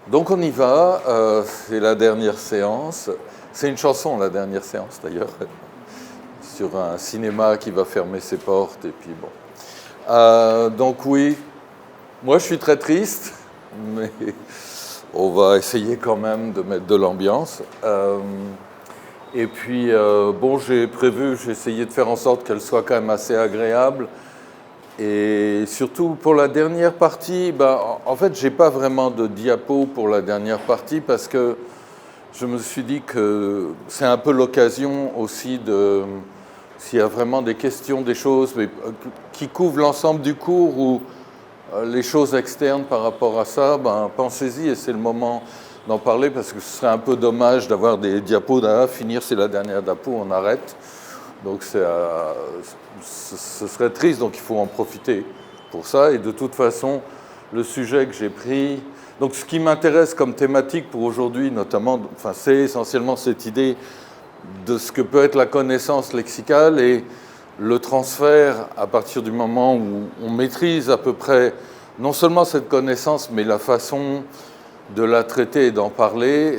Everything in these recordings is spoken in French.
Donc on y va, c'est la dernière séance. C'est une chanson, la dernière séance d'ailleurs, sur un cinéma qui va fermer ses portes. Et puis bon. Donc oui, moi je suis très triste, mais on va essayer quand même de mettre de l'ambiance. Et puis bon, j'ai essayé de faire en sorte qu'elle soit quand même assez agréable. Et surtout pour la dernière partie, en fait, j'ai pas vraiment de diapo pour la dernière partie parce que je me suis dit que c'est un peu l'occasion aussi de, s'il y a vraiment des questions, des choses mais, qui couvrent l'ensemble du cours ou les choses externes par rapport à ça, pensez-y et c'est le moment d'en parler parce que ce serait un peu dommage d'avoir des diapos, finir c'est la dernière diapo, on arrête. Donc ce serait triste, donc il faut en profiter pour ça. Et de toute façon, le sujet que j'ai pris... Donc ce qui m'intéresse comme thématique pour aujourd'hui, notamment, c'est essentiellement cette idée de ce que peut être la connaissance lexicale et le transfert à partir du moment où on maîtrise à peu près non seulement cette connaissance, mais la façon de la traiter et d'en parler.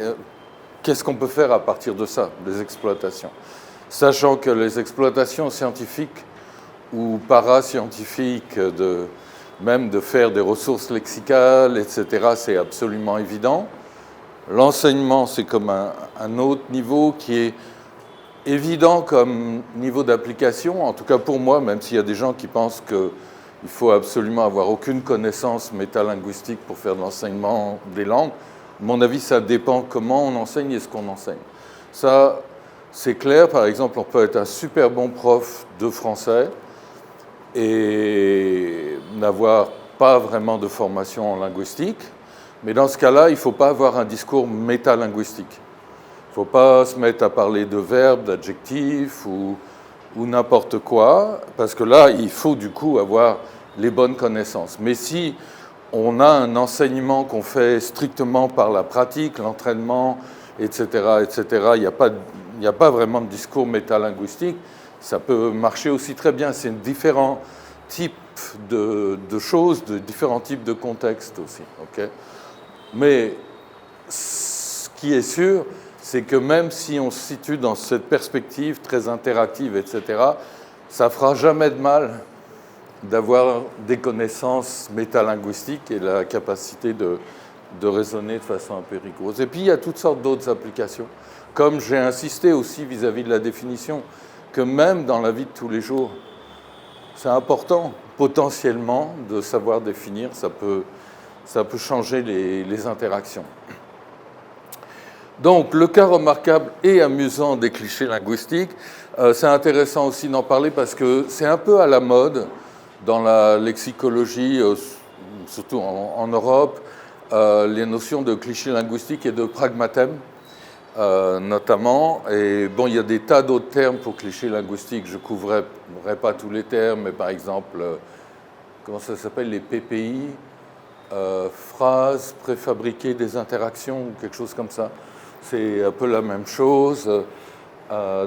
Qu'est-ce qu'on peut faire à partir de ça, des exploitations ? Sachant que les exploitations scientifiques ou parascientifiques, même de faire des ressources lexicales, etc., c'est absolument évident. L'enseignement, c'est comme un autre niveau qui est évident comme niveau d'application, en tout cas pour moi, même s'il y a des gens qui pensent qu'il faut absolument avoir aucune connaissance métalinguistique pour faire de l'enseignement des langues. À mon avis, ça dépend comment on enseigne et ce qu'on enseigne. Ça, c'est clair, par exemple, on peut être un super bon prof de français et n'avoir pas vraiment de formation en linguistique, mais dans ce cas-là, il ne faut pas avoir un discours métalinguistique. Il ne faut pas se mettre à parler de verbes, d'adjectifs ou n'importe quoi, parce que là, il faut du coup avoir les bonnes connaissances. Mais si on a un enseignement qu'on fait strictement par la pratique, l'entraînement, etc., il n'y a pas vraiment de discours métalinguistique, ça peut marcher aussi très bien. C'est différents types de choses, de différents types de contextes aussi. Okay, mais ce qui est sûr, c'est que même si on se situe dans cette perspective très interactive, etc., ça ne fera jamais de mal d'avoir des connaissances métalinguistiques et la capacité de raisonner de façon un peu rigoureuse. Et puis, il y a toutes sortes d'autres applications. Comme j'ai insisté aussi vis-à-vis de la définition, que même dans la vie de tous les jours, c'est important potentiellement de savoir définir, ça peut changer les interactions. Donc, le cas remarquable et amusant des clichés linguistiques, c'est intéressant aussi d'en parler parce que c'est un peu à la mode dans la lexicologie, surtout en Europe, les notions de clichés linguistiques et de pragmatème, notamment. Et bon, il y a des tas d'autres termes pour clichés linguistiques. Je ne couvrirai pas tous les termes, mais par exemple, comment ça s'appelle, les PPI, phrases préfabriquées des interactions ou quelque chose comme ça. C'est un peu la même chose.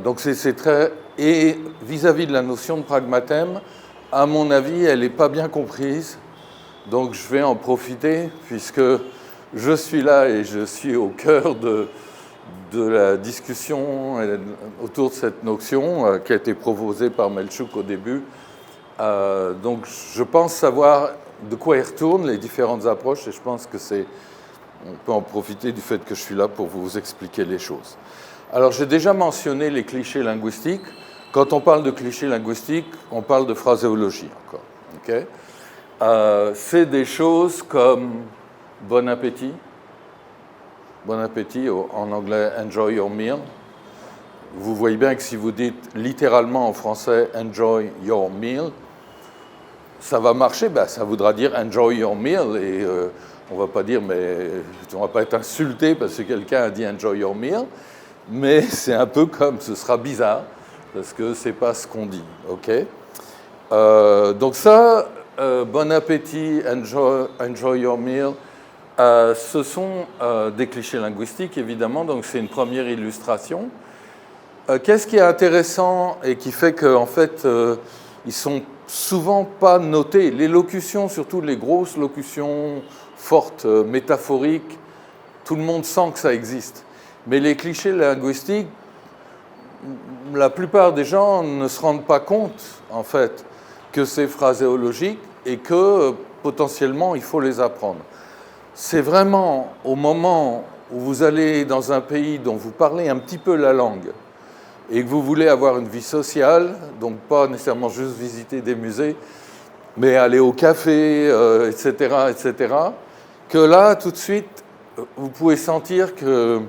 Donc c'est très... Et vis-à-vis de la notion de pragmatème, à mon avis, elle n'est pas bien comprise. Donc je vais en profiter, puisque je suis là et je suis au cœur de la discussion autour de cette notion qui a été proposée par Melchouk au début. Donc je pense savoir de quoi il retourne, les différentes approches, et je pense que on peut en profiter du fait que je suis là pour vous expliquer les choses. Alors j'ai déjà mentionné les clichés linguistiques. Quand on parle de clichés linguistiques, on parle de phraséologie encore. Okay, c'est des choses comme bon appétit. Bon appétit, en anglais, enjoy your meal. Vous voyez bien que si vous dites littéralement en français enjoy your meal, ça va marcher, ça voudra dire enjoy your meal. Et on ne va pas dire, mais on ne va pas être insulté parce que quelqu'un a dit enjoy your meal. Mais c'est un peu comme, ce sera bizarre, parce que ce n'est pas ce qu'on dit. Okay, donc ça, bon appétit, enjoy your meal, ce sont des clichés linguistiques, évidemment, donc c'est une première illustration. Qu'est-ce qui est intéressant et qui fait qu'en fait, ils sont souvent pas notés. Les locutions, surtout les grosses locutions fortes, métaphoriques, Tout le monde sent que ça existe. Mais les clichés linguistiques, la plupart des gens ne se rendent pas compte, en fait, que c'est phraséologique et que potentiellement il faut les apprendre. C'est vraiment au moment où vous allez dans un pays dont vous parlez un petit peu la langue et que vous voulez avoir une vie sociale, donc pas nécessairement juste visiter des musées, mais aller au café, etc., que là, tout de suite, vous pouvez sentir que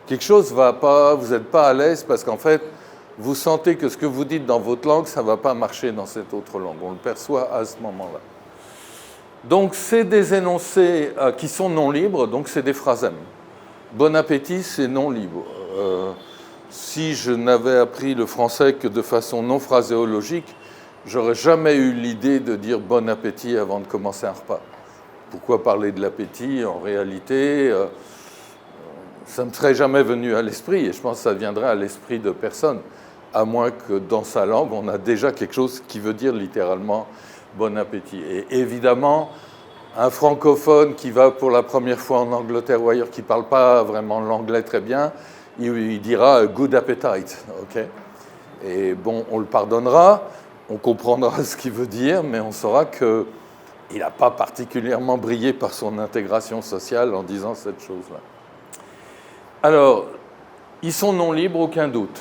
quelque chose ne va pas, vous n'êtes pas à l'aise parce qu'en fait, vous sentez que ce que vous dites dans votre langue, ça ne va pas marcher dans cette autre langue. On le perçoit à ce moment-là. Donc, c'est des énoncés qui sont non libres, donc c'est des phrasèmes. Bon appétit, c'est non libre. Si je n'avais appris le français que de façon non phraséologique, j'aurais jamais eu l'idée de dire bon appétit avant de commencer un repas. Pourquoi parler de l'appétit? En réalité, ça ne me serait jamais venu à l'esprit, et je pense que ça viendrait à l'esprit de personne, à moins que dans sa langue, on a déjà quelque chose qui veut dire littéralement bon appétit. Et évidemment, un francophone qui va pour la première fois en Angleterre ou ailleurs, qui ne parle pas vraiment l'anglais très bien, il dira good appetite. Okay? Et bon, on le pardonnera, on comprendra ce qu'il veut dire, mais on saura qu'il n'a pas particulièrement brillé par son intégration sociale en disant cette chose-là. Alors, ils sont non libres, aucun doute.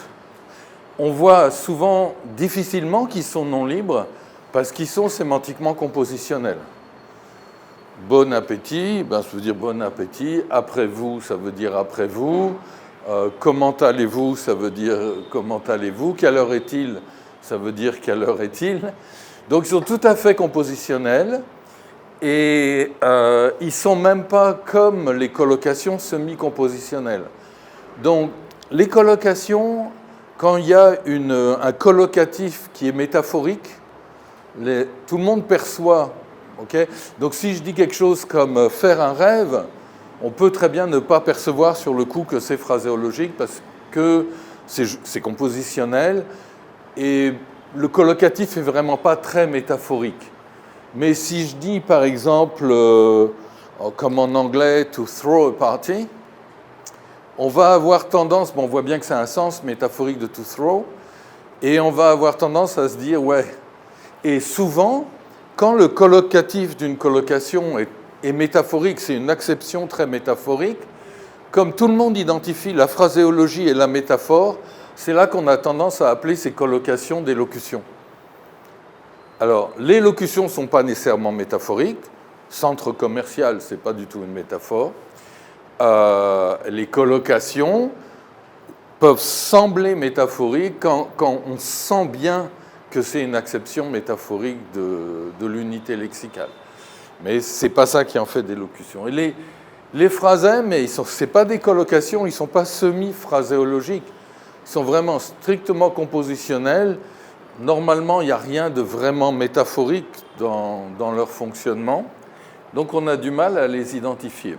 On voit souvent difficilement qu'ils sont non libres parce qu'ils sont sémantiquement compositionnels. Bon appétit, ça veut dire bon appétit. Après vous, ça veut dire après vous. Comment allez-vous, ça veut dire comment allez-vous. Quelle heure est-il, ça veut dire quelle heure est-il. Donc ils sont tout à fait compositionnels et ils ne sont même pas comme les collocations semi-compositionnelles. Donc les collocations, quand il y a un collocatif qui est métaphorique, tout le monde perçoit. Okay? Donc si je dis quelque chose comme faire un rêve, on peut très bien ne pas percevoir sur le coup que c'est phraséologique parce que c'est compositionnel et le collocatif n'est vraiment pas très métaphorique. Mais si je dis par exemple, comme en anglais, to throw a party, on va avoir tendance, on voit bien que c'est un sens métaphorique de to throw, et on va avoir tendance à se dire, ouais. Et souvent, quand le collocatif d'une collocation est métaphorique, c'est une acception très métaphorique, comme tout le monde identifie la phraséologie et la métaphore, c'est là qu'on a tendance à appeler ces collocations des locutions. Alors, les locutions ne sont pas nécessairement métaphoriques. Centre commercial, ce n'est pas du tout une métaphore. Les collocations peuvent sembler métaphoriques quand on sent bien que c'est une acception métaphorique de l'unité lexicale. Mais ce n'est pas ça qui en fait des locutions. Et les phrasèmes, ce n'est pas des collocations, ils ne sont pas semi-phraséologiques. Ils sont vraiment strictement compositionnels. Normalement, il n'y a rien de vraiment métaphorique dans leur fonctionnement. Donc on a du mal à les identifier.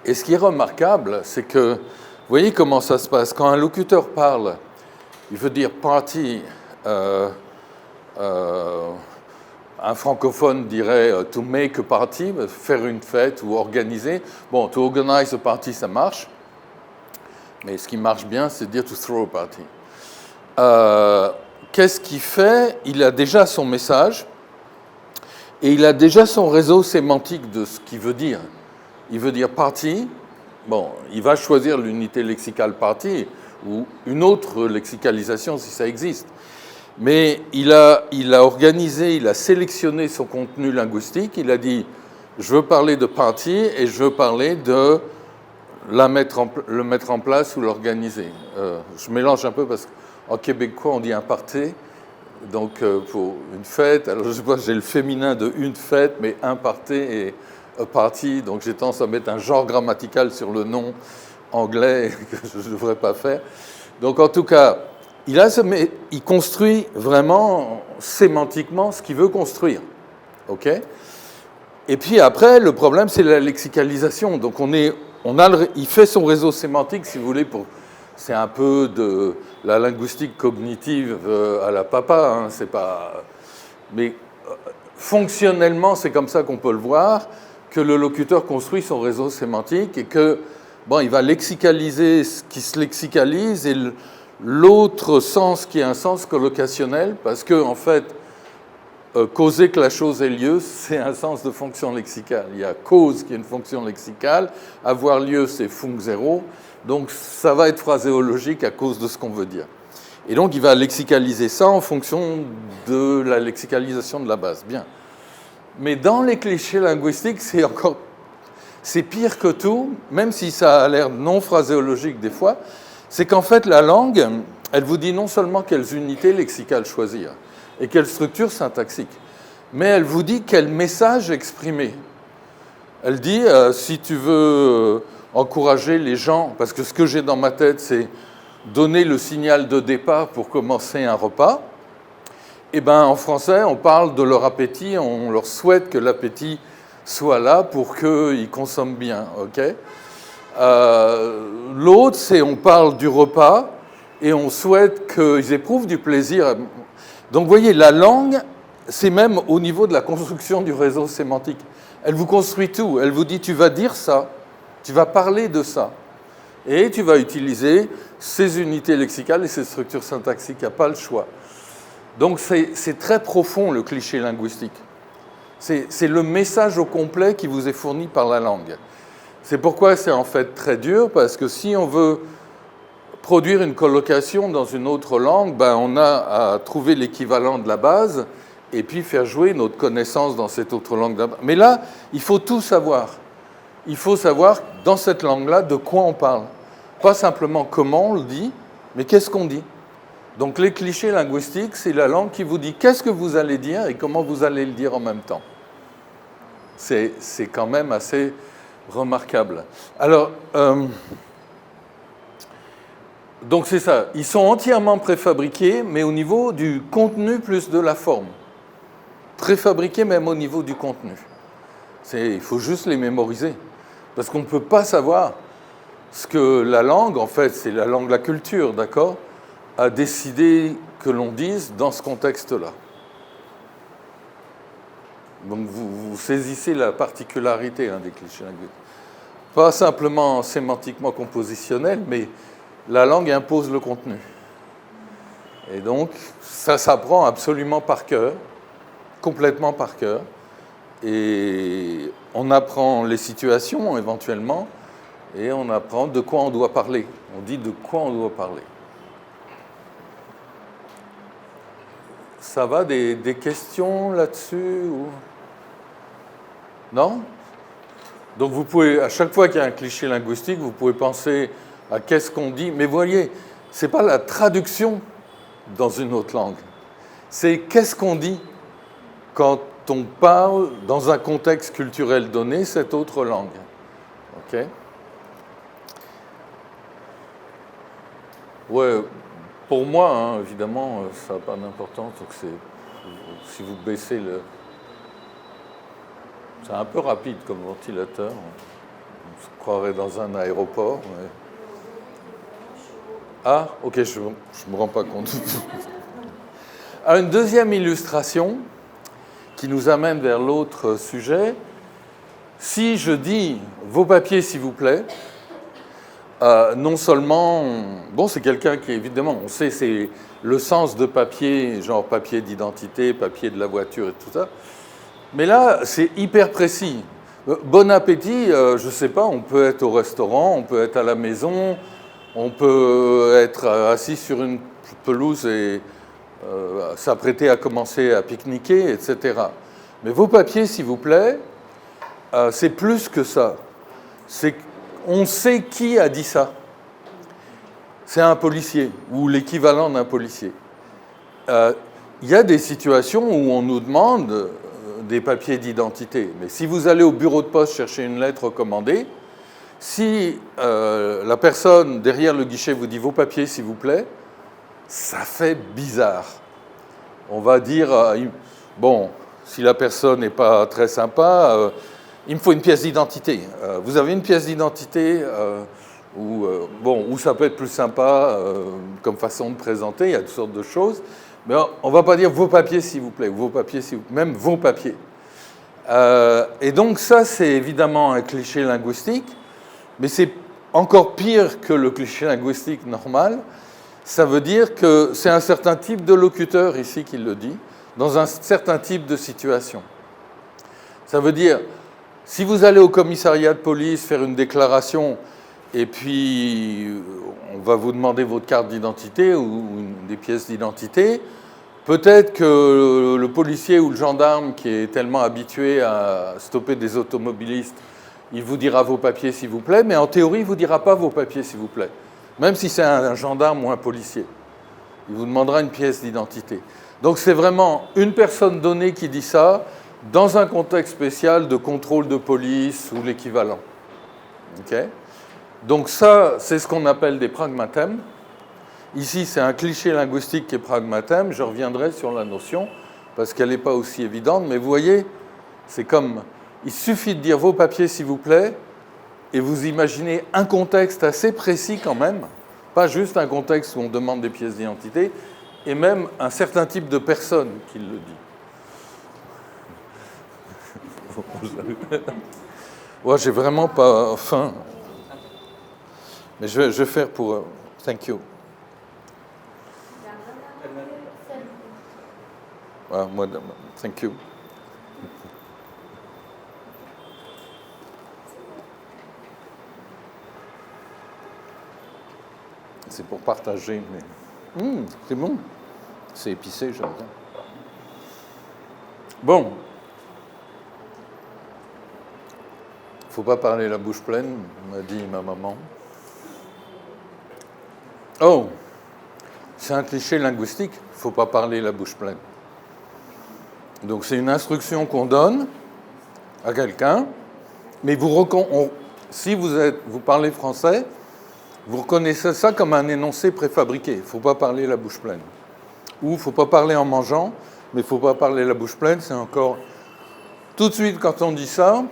Et ce qui est remarquable, c'est que, vous voyez comment ça se passe. Quand un locuteur parle, il veut dire party, un francophone dirait to make a party, faire une fête ou organiser. Bon, to organize a party, ça marche. Mais ce qui marche bien, c'est de dire to throw a party. Qu'est-ce qu'il fait? Il a déjà son message et il a déjà son réseau sémantique de ce qu'il veut dire. Il veut dire party. Bon, il va choisir l'unité lexicale party ou une autre lexicalisation si ça existe. Mais il a organisé, il a sélectionné son contenu linguistique. Il a dit, je veux parler de party et je veux parler de le mettre en place ou l'organiser. Je mélange un peu parce qu'en québécois, on dit un party. Donc, pour une fête, alors je ne sais pas, j'ai le féminin de une fête, mais un party et a party. Donc, j'ai tendance à mettre un genre grammatical sur le nom anglais que je ne devrais pas faire. Donc, en tout cas, il construit vraiment sémantiquement ce qu'il veut construire. OK? Et puis après, le problème, c'est la lexicalisation. Donc, il fait son réseau sémantique, si vous voulez, c'est un peu de la linguistique cognitive à la papa. Hein, c'est pas, mais fonctionnellement, c'est comme ça qu'on peut le voir. que le locuteur construit son réseau sémantique et que, bon, il va lexicaliser ce qui se lexicalise et l'autre sens qui est un sens collocationnel, parce que, en fait, causer que la chose ait lieu, c'est un sens de fonction lexicale. Il y a cause qui est une fonction lexicale, avoir lieu, c'est func 0, donc ça va être phraséologique à cause de ce qu'on veut dire. Et donc il va lexicaliser ça en fonction de la lexicalisation de la base. Bien. Mais dans les clichés linguistiques, c'est pire que tout, même si ça a l'air non phraséologique des fois, c'est qu'en fait la langue, elle vous dit non seulement quelles unités lexicales choisir, et quelle structure syntaxique. Mais elle vous dit quel message exprimer. Elle dit, si tu veux encourager les gens, parce que ce que j'ai dans ma tête, c'est donner le signal de départ pour commencer un repas, et bien en français, on parle de leur appétit, on leur souhaite que l'appétit soit là pour qu'ils consomment bien. Okay. L'autre, c'est on parle du repas, et on souhaite qu'ils éprouvent du plaisir. Donc, vous voyez, la langue, c'est même au niveau de la construction du réseau sémantique. Elle vous construit tout. Elle vous dit, tu vas dire ça, tu vas parler de ça, et tu vas utiliser ces unités lexicales et ces structures syntaxiques. Il n'y a pas le choix. Donc, c'est très profond, le cliché linguistique. C'est le message au complet qui vous est fourni par la langue. C'est pourquoi c'est en fait très dur, parce que si on veut produire une collocation dans une autre langue, ben on a à trouver l'équivalent de la base et puis faire jouer notre connaissance dans cette autre langue. Mais là, il faut tout savoir. Il faut savoir, dans cette langue-là, de quoi on parle. Pas simplement comment on le dit, mais qu'est-ce qu'on dit. Donc les clichés linguistiques, c'est la langue qui vous dit qu'est-ce que vous allez dire et comment vous allez le dire en même temps. C'est quand même assez remarquable. Alors, donc c'est ça, ils sont entièrement préfabriqués, mais au niveau du contenu plus de la forme. Préfabriqués même au niveau du contenu. Il faut juste les mémoriser. Parce qu'on ne peut pas savoir ce que la langue, en fait, c'est la langue de la culture, d'accord, a décidé que l'on dise dans ce contexte-là. Donc vous saisissez la particularité des clichés linguistiques. Pas simplement sémantiquement compositionnel, mais la langue impose le contenu. Et donc, ça s'apprend absolument par cœur, complètement par cœur. Et on apprend les situations, éventuellement, et on apprend de quoi on doit parler. On dit de quoi on doit parler. Ça va, des questions là-dessus ou... Non ? Donc vous pouvez, à chaque fois qu'il y a un cliché linguistique, vous pouvez penser à qu'est-ce qu'on dit. Mais voyez, ce n'est pas la traduction dans une autre langue. C'est qu'est-ce qu'on dit quand on parle dans un contexte culturel donné, cette autre langue. OK ? Ouais, pour moi, évidemment, ça n'a pas d'importance. Donc si vous baissez le... C'est un peu rapide comme ventilateur. On se croirait dans un aéroport. Mais... Ah, ok, je ne me rends pas compte. Alors, une deuxième illustration qui nous amène vers l'autre sujet. Si je dis « vos papiers, s'il vous plaît », non seulement... Bon, c'est quelqu'un qui, évidemment, on sait, c'est le sens de papier, genre papier d'identité, papier de la voiture et tout ça. Mais là, c'est hyper précis. Bon appétit, je ne sais pas, on peut être au restaurant, on peut être à la maison, on peut être assis sur une pelouse et s'apprêter à commencer à pique-niquer, etc. Mais vos papiers, s'il vous plaît, c'est plus que ça. On sait qui a dit ça. C'est un policier, ou l'équivalent d'un policier. Il y a des situations où on nous demande des papiers d'identité. Mais si vous allez au bureau de poste chercher une lettre recommandée, si la personne derrière le guichet vous dit « vos papiers, s'il vous plaît », ça fait bizarre. On va dire, bon, si la personne n'est pas très sympa, il me faut une pièce d'identité. Vous avez une pièce d'identité ou ça peut être plus sympa comme façon de présenter, il y a toutes sortes de choses. Mais on ne va pas dire vos papiers, s'il vous plaît, ou vos papiers, même vos papiers. Et donc ça, c'est évidemment un cliché linguistique, mais c'est encore pire que le cliché linguistique normal. Ça veut dire que c'est un certain type de locuteur ici qui le dit, dans un certain type de situation. Ça veut dire, si vous allez au commissariat de police faire une déclaration, et puis on va vous demander votre carte d'identité ou des pièces d'identité, peut-être que le policier ou le gendarme qui est tellement habitué à stopper des automobilistes, il vous dira vos papiers s'il vous plaît, mais en théorie, il ne vous dira pas vos papiers s'il vous plaît, même si c'est un gendarme ou un policier. Il vous demandera une pièce d'identité. Donc c'est vraiment une personne donnée qui dit ça dans un contexte spécial de contrôle de police ou l'équivalent. Okay ? Donc ça, c'est ce qu'on appelle des pragmatèmes. Ici, c'est un cliché linguistique qui est pragmatème. Je reviendrai sur la notion, parce qu'elle n'est pas aussi évidente. Mais vous voyez, c'est comme, il suffit de dire vos papiers, s'il vous plaît, et vous imaginez un contexte assez précis quand même, pas juste un contexte où on demande des pièces d'identité, et même un certain type de personne qui le dit. Ouais, j'ai vraiment pas faim. Mais je vais faire pour... Thank you. Well, thank you. C'est pour partager, mais... c'est bon. C'est épicé, j'aime bien. Bon. Faut pas parler la bouche pleine, m'a dit ma maman. Oh, c'est un cliché linguistique, faut pas parler la bouche pleine. Donc c'est une instruction qu'on donne à quelqu'un, mais si vous parlez français, vous reconnaissez ça comme un énoncé préfabriqué. Il ne faut pas parler la bouche pleine. Ou il ne faut pas parler en mangeant, mais il ne faut pas parler la bouche pleine, c'est encore... Tout de suite, quand on dit ça,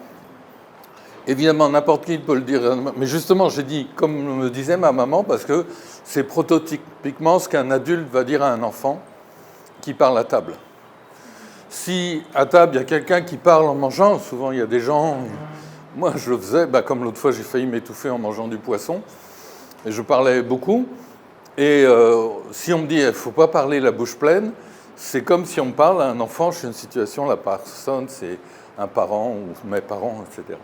évidemment, n'importe qui peut le dire. Mais justement, j'ai dit, comme me disait ma maman, parce que c'est prototypiquement ce qu'un adulte va dire à un enfant qui parle à table. Si à table, il y a quelqu'un qui parle en mangeant, souvent il y a des gens... Moi, je le faisais, comme l'autre fois, j'ai failli m'étouffer en mangeant du poisson. Et je parlais beaucoup. Et si on me dit il ne faut pas parler la bouche pleine, c'est comme si on me parle à un enfant, je suis une situation, la personne, c'est un parent ou mes parents, etc.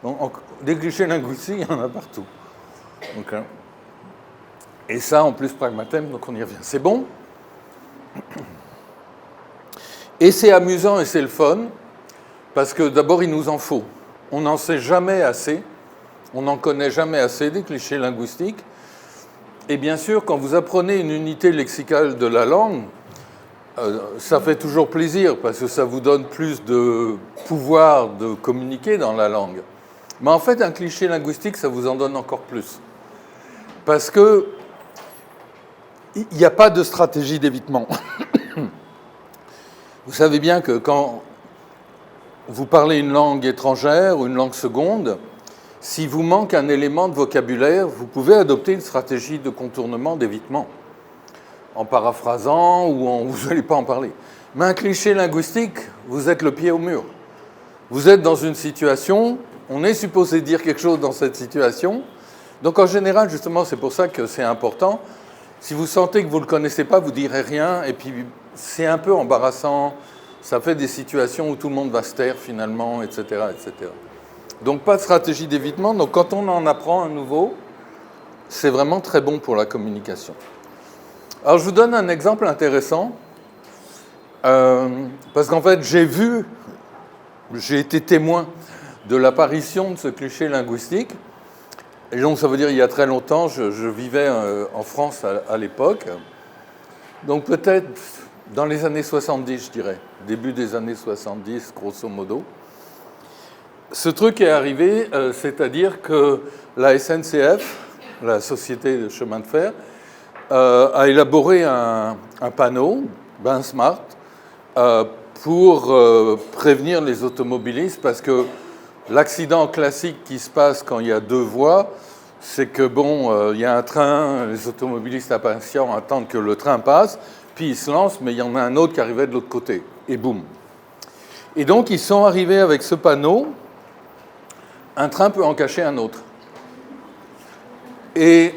Donc, des clichés linguistiques, il y en a partout. Donc, et ça, en plus, pragmatème, donc on y revient. C'est bon ? Et c'est amusant et c'est le fun, parce que d'abord, il nous en faut. On n'en sait jamais assez, on n'en connaît jamais assez des clichés linguistiques. Et bien sûr, quand vous apprenez une unité lexicale de la langue, ça fait toujours plaisir, parce que ça vous donne plus de pouvoir de communiquer dans la langue. Mais en fait, un cliché linguistique, ça vous en donne encore plus. Parce que il n'y a pas de stratégie d'évitement. Vous savez bien que quand vous parlez une langue étrangère ou une langue seconde, si vous manque un élément de vocabulaire, vous pouvez adopter une stratégie de contournement, d'évitement, en paraphrasant ou vous n'allez pas en parler. Mais un cliché linguistique, vous êtes le pied au mur. Vous êtes dans une situation, on est supposé dire quelque chose dans cette situation. Donc en général, justement, c'est pour ça que c'est important. Si vous sentez que vous ne le connaissez pas, vous ne direz rien, et puis c'est un peu embarrassant, ça fait des situations où tout le monde va se taire finalement, etc., etc. Donc pas de stratégie d'évitement, donc quand on en apprend un nouveau, c'est vraiment très bon pour la communication. Alors je vous donne un exemple intéressant, parce qu'en fait j'ai été témoin de l'apparition de ce cliché linguistique. Et donc, ça veut dire il y a très longtemps, je vivais en France à l'époque. Donc, peut-être dans les années 70, je dirais. Début des années 70, grosso modo. Ce truc est arrivé, c'est-à-dire que la SNCF, la Société de chemin de fer, a élaboré un panneau, ben smart, pour prévenir les automobilistes, parce que l'accident classique qui se passe quand il y a deux voies, c'est que il y a un train, les automobilistes impatients attendent que le train passe, puis ils se lancent, mais il y en a un autre qui arrivait de l'autre côté, et boum. Et donc, ils sont arrivés avec ce panneau, un train peut en cacher un autre. Et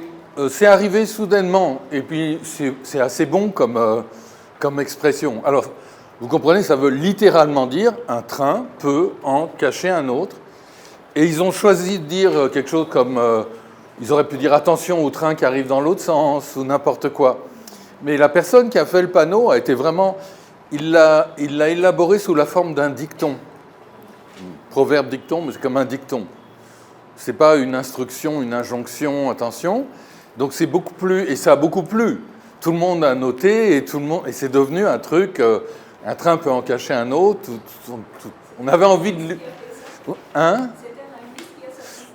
c'est arrivé soudainement, et puis c'est assez bon comme expression. Alors, vous comprenez, ça veut littéralement dire un train peut en cacher un autre. Et ils ont choisi de dire quelque chose comme, ils auraient pu dire attention au train qui arrive dans l'autre sens, ou n'importe quoi. Mais la personne qui a fait le panneau a été vraiment, il l'a élaboré sous la forme d'un dicton. Proverbe dicton, mais c'est comme un dicton. C'est pas une instruction, une injonction, attention. Donc c'est beaucoup plus, et ça a beaucoup plu. Tout le monde a noté, et c'est devenu un truc, un train peut en cacher un autre. On avait envie de... Hein?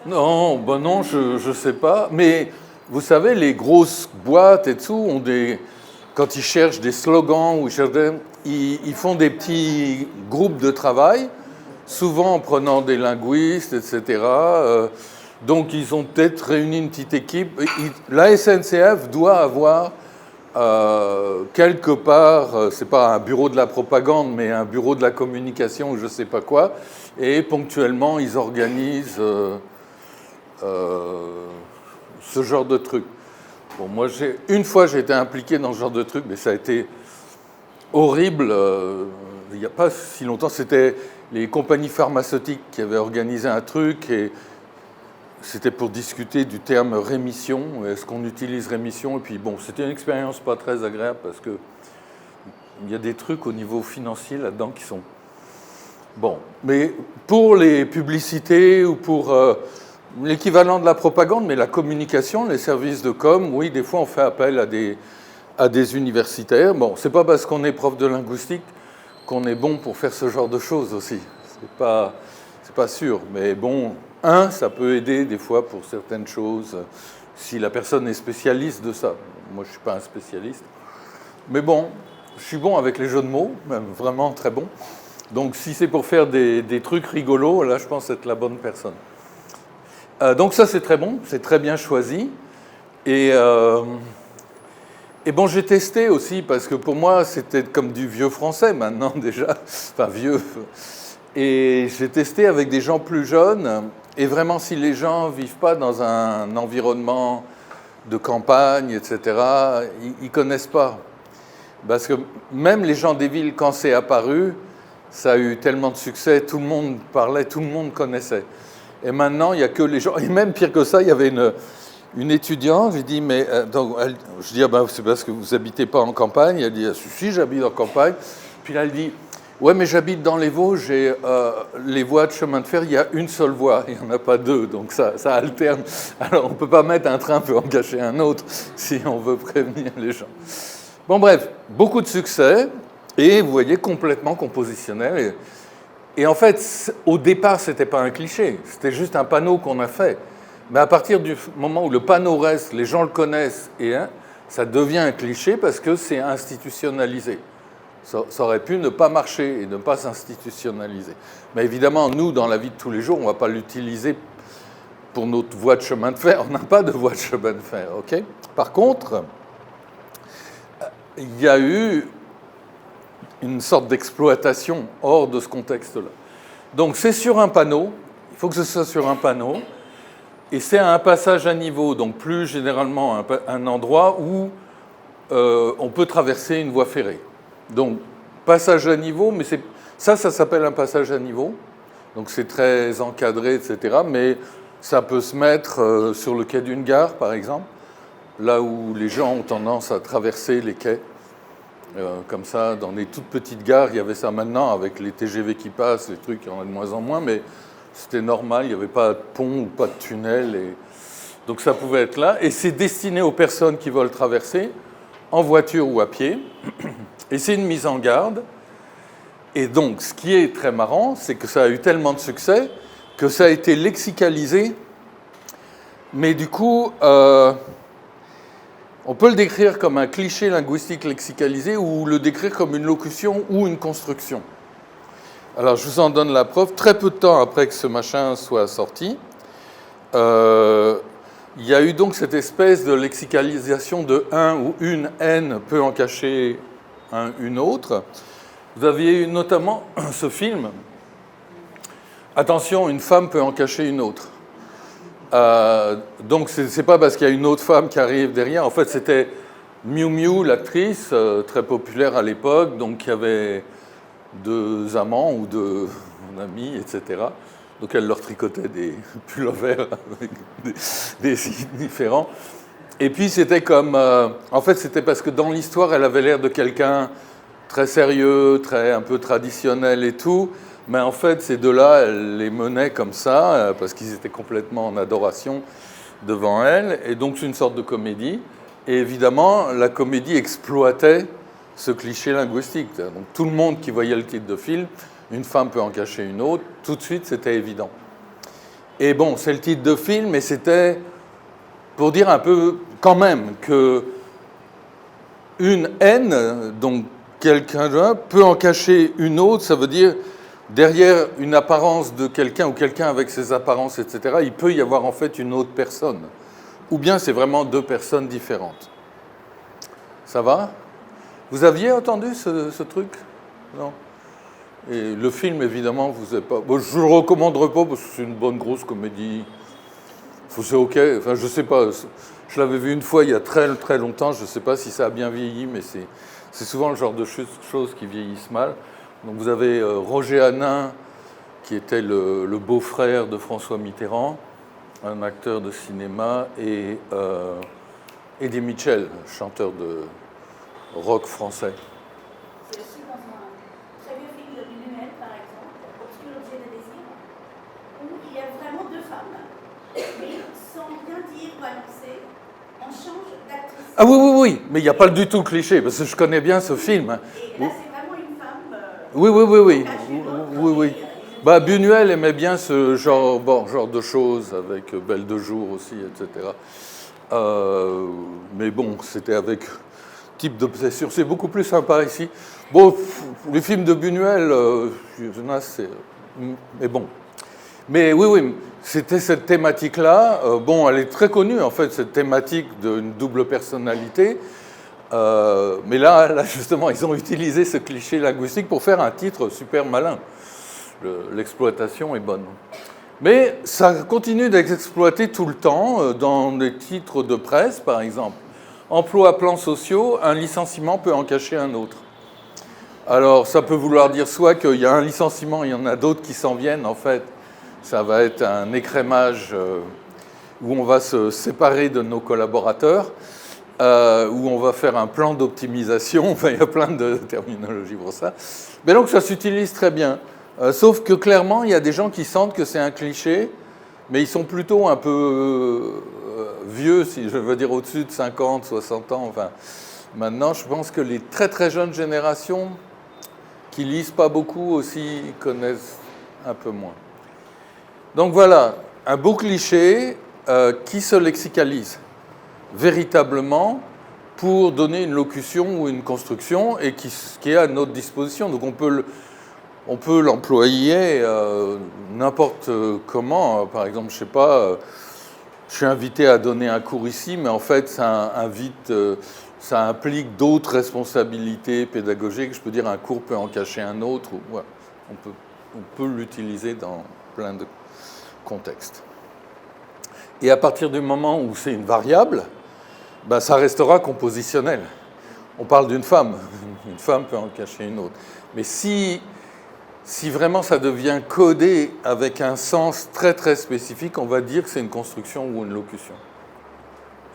Non, ben non, je sais pas. Mais vous savez, les grosses boîtes et tout ont des... Quand ils cherchent des slogans, ou ils font des petits groupes de travail, souvent en prenant des linguistes, etc. Donc ils ont peut-être réuni une petite équipe. La SNCF doit avoir quelque part, c'est pas un bureau de la propagande, mais un bureau de la communication ou je sais pas quoi. Et ponctuellement, ils organisent ce genre de truc. Bon, moi, une fois, j'ai été impliqué dans ce genre de truc, mais ça a été horrible. Il n'y a pas si longtemps, c'était les compagnies pharmaceutiques qui avaient organisé un truc, et c'était pour discuter du terme rémission. Est-ce qu'on utilise rémission? Et puis, bon, c'était une expérience pas très agréable, parce que il y a des trucs au niveau financier là-dedans qui sont... Bon, mais pour les publicités ou pour... l'équivalent de la propagande, mais la communication, les services de com, oui, des fois on fait appel à des universitaires. Bon, c'est pas parce qu'on est prof de linguistique qu'on est bon pour faire ce genre de choses aussi. C'est pas sûr, mais bon, ça peut aider des fois pour certaines choses, si la personne est spécialiste de ça. Moi, je suis pas un spécialiste. Mais bon, je suis bon avec les jeux de mots, même vraiment très bon. Donc si c'est pour faire des trucs rigolos, là, je pense être la bonne personne. Donc ça, c'est très bon, c'est très bien choisi. Et bon, j'ai testé aussi, parce que pour moi, c'était comme du vieux français maintenant déjà, enfin vieux. Et j'ai testé avec des gens plus jeunes, et vraiment, si les gens ne vivent pas dans un environnement de campagne, etc., ils ne connaissent pas. Parce que même les gens des villes, quand c'est apparu, ça a eu tellement de succès, tout le monde parlait, tout le monde connaissait. Et maintenant, il n'y a que les gens. Et même pire que ça, il y avait une étudiante, j'ai dit, mais. Je dis, c'est parce que vous n'habitez pas en campagne. Elle dit, si, j'habite en campagne. Puis là, elle dit, ouais, mais j'habite dans les Vosges et les voies de chemin de fer, il y a une seule voie, il n'y en a pas deux, donc ça alterne. Alors, on ne peut pas mettre un train pour en cacher un autre si on veut prévenir les gens. Bon, bref, beaucoup de succès, et vous voyez, complètement compositionnel. Et en fait, au départ, ce n'était pas un cliché, c'était juste un panneau qu'on a fait. Mais à partir du moment où le panneau reste, les gens le connaissent, et ça devient un cliché parce que c'est institutionnalisé. Ça aurait pu ne pas marcher et ne pas s'institutionnaliser. Mais évidemment, nous, dans la vie de tous les jours, on ne va pas l'utiliser pour notre voie de chemin de fer. On n'a pas de voie de chemin de fer, ok ? Par contre, il y a eu une sorte d'exploitation hors de ce contexte-là. Donc c'est sur un panneau, il faut que ce soit sur un panneau, et c'est à un passage à niveau, donc plus généralement un endroit où on peut traverser une voie ferrée. Donc passage à niveau, mais ça s'appelle un passage à niveau, donc c'est très encadré, etc. Mais ça peut se mettre sur le quai d'une gare, par exemple, là où les gens ont tendance à traverser les quais. Comme ça, dans les toutes petites gares, il y avait ça. Maintenant, avec les TGV qui passent, les trucs, il y en a de moins en moins, mais c'était normal, il n'y avait pas de pont ou pas de tunnel. Donc ça pouvait être là. Et c'est destiné aux personnes qui veulent traverser, en voiture ou à pied. Et c'est une mise en garde. Et donc, ce qui est très marrant, c'est que ça a eu tellement de succès que ça a été lexicalisé. Mais du coup... on peut le décrire comme un cliché linguistique lexicalisé ou le décrire comme une locution ou une construction. Alors, je vous en donne la preuve. Très peu de temps après que ce machin soit sorti, il y a eu donc cette espèce de lexicalisation de un ou une N peut en cacher une autre. Vous aviez eu notamment ce film. Attention, une femme peut en cacher une autre. Donc, c'est pas parce qu'il y a une autre femme qui arrive derrière. En fait, c'était Miu Miu, l'actrice, très populaire à l'époque, donc qui avait 2 amants ou 2 amis, etc. Donc, elle leur tricotait des pullovers avec des signes différents. Et puis, c'était comme... en fait, c'était parce que dans l'histoire, elle avait l'air de quelqu'un très sérieux, un peu traditionnel et tout. Mais en fait, ces deux-là, elle les menait comme ça, parce qu'ils étaient complètement en adoration devant elle. Et donc, c'est une sorte de comédie. Et évidemment, la comédie exploitait ce cliché linguistique. Donc, tout le monde qui voyait le titre de film, une femme peut en cacher une autre, tout de suite, c'était évident. Et bon, c'est le titre de film, mais c'était pour dire un peu, quand même, que une haine, donc quelqu'un peut en cacher une autre, ça veut dire derrière une apparence de quelqu'un ou quelqu'un avec ses apparences, etc., il peut y avoir en fait une autre personne. Ou bien c'est vraiment 2 personnes différentes. Ça va? Vous aviez entendu ce truc? Non? Et le film, évidemment, vous n'avez pas... Bon, je ne le recommanderais pas parce que c'est une bonne grosse comédie. C'est OK. Enfin, je ne sais pas. Je l'avais vu une fois il y a très, très longtemps. Je ne sais pas si ça a bien vieilli, mais c'est souvent le genre de choses qui vieillissent mal. Donc vous avez Roger Hanin, qui était le beau-frère de François Mitterrand, un acteur de cinéma, et Eddie Mitchell, chanteur de rock français. C'est aussi dans un très vieux film de Buñuel, par exemple, Obscur objet de désir, où il y a vraiment 2 femmes, mais sans rien dire ou annoncer, on change d'actrice. Ah oui, mais il n'y a pas du tout le cliché, parce que je connais bien ce film. Et là, c'est vraiment une femme... Oui. Bah, Buñuel aimait bien ce genre de choses, avec Belle de jour aussi, etc. Mais bon, c'était avec type d'obsession. C'est beaucoup plus sympa ici. Bon, les films de Buñuel, mais bon. Mais oui, c'était cette thématique-là. Bon, elle est très connue, en fait, cette thématique d'une double personnalité. Mais là, justement, ils ont utilisé ce cliché linguistique pour faire un titre super malin. L'exploitation est bonne. Mais ça continue d'être exploité tout le temps, dans des titres de presse, par exemple. Emploi à plans sociaux, un licenciement peut en cacher un autre. Alors, ça peut vouloir dire soit qu'il y a un licenciement, il y en a d'autres qui s'en viennent, en fait. Ça va être un écrémage où on va se séparer de nos collaborateurs, où on va faire un plan d'optimisation. Enfin, il y a plein de terminologies pour ça. Mais donc, ça s'utilise très bien. Sauf que clairement, il y a des gens qui sentent que c'est un cliché, mais ils sont plutôt un peu vieux, si je veux dire au-dessus de 50, 60 ans. Enfin, maintenant, je pense que les très très jeunes générations qui lisent pas beaucoup aussi connaissent un peu moins. Donc voilà, un beau cliché qui se lexicalise véritablement pour donner une locution ou une construction et qui est à notre disposition. Donc on peut l'employer n'importe comment. Par exemple, je sais pas, je suis invité à donner un cours ici, mais en fait, ça implique d'autres responsabilités pédagogiques. Je peux dire un cours peut en cacher un autre. Ouais, on peut l'utiliser dans plein de contextes. Et à partir du moment où c'est une variable, ben, ça restera compositionnel. On parle d'une femme. Une femme peut en cacher une autre. Mais si vraiment ça devient codé avec un sens très très spécifique, on va dire que c'est une construction ou une locution.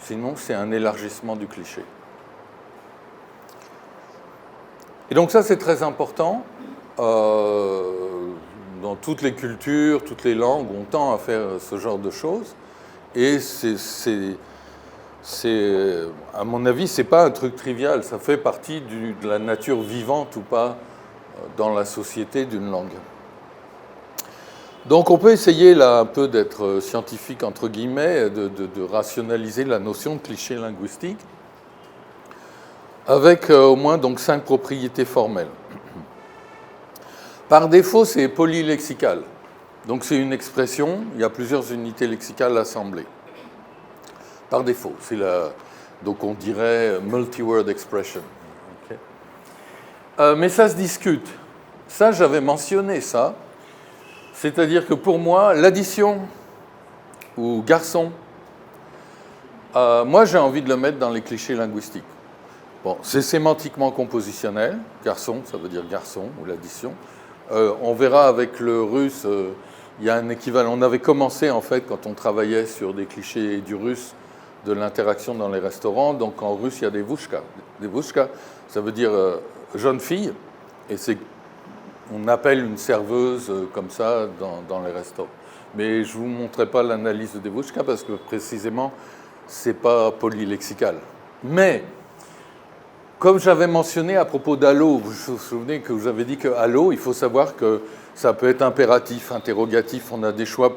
Sinon, c'est un élargissement du cliché. Et donc ça, c'est très important. Dans toutes les cultures, toutes les langues, on tend à faire ce genre de choses. Et à mon avis, c'est pas un truc trivial. Ça fait partie de la nature vivante ou pas dans la société d'une langue. Donc on peut essayer là un peu d'être scientifique entre guillemets, de rationaliser la notion de cliché linguistique avec au moins donc 5 propriétés formelles. Par défaut, c'est polylexical. Donc c'est une expression, il y a plusieurs unités lexicales assemblées. Par défaut, donc on dirait multi-word expression. Okay. Mais ça se discute. Ça, j'avais mentionné ça. C'est-à-dire que pour moi, l'addition ou garçon, moi j'ai envie de le mettre dans les clichés linguistiques. Bon, c'est sémantiquement compositionnel. Garçon, ça veut dire garçon ou l'addition. On verra avec le russe, il y a un équivalent. On avait commencé en fait quand on travaillait sur des clichés du russe de l'interaction dans les restaurants. Donc en russe, il y a des vushka. Des vushka, ça veut dire jeune fille. Et on appelle une serveuse comme ça dans les restaurants. Mais je ne vous montrerai pas l'analyse de Devushka parce que précisément, ce n'est pas polylexical. Mais, comme j'avais mentionné à propos d'allo, vous vous souvenez que vous avez dit que allo, il faut savoir que ça peut être impératif, interrogatif, on a des choix.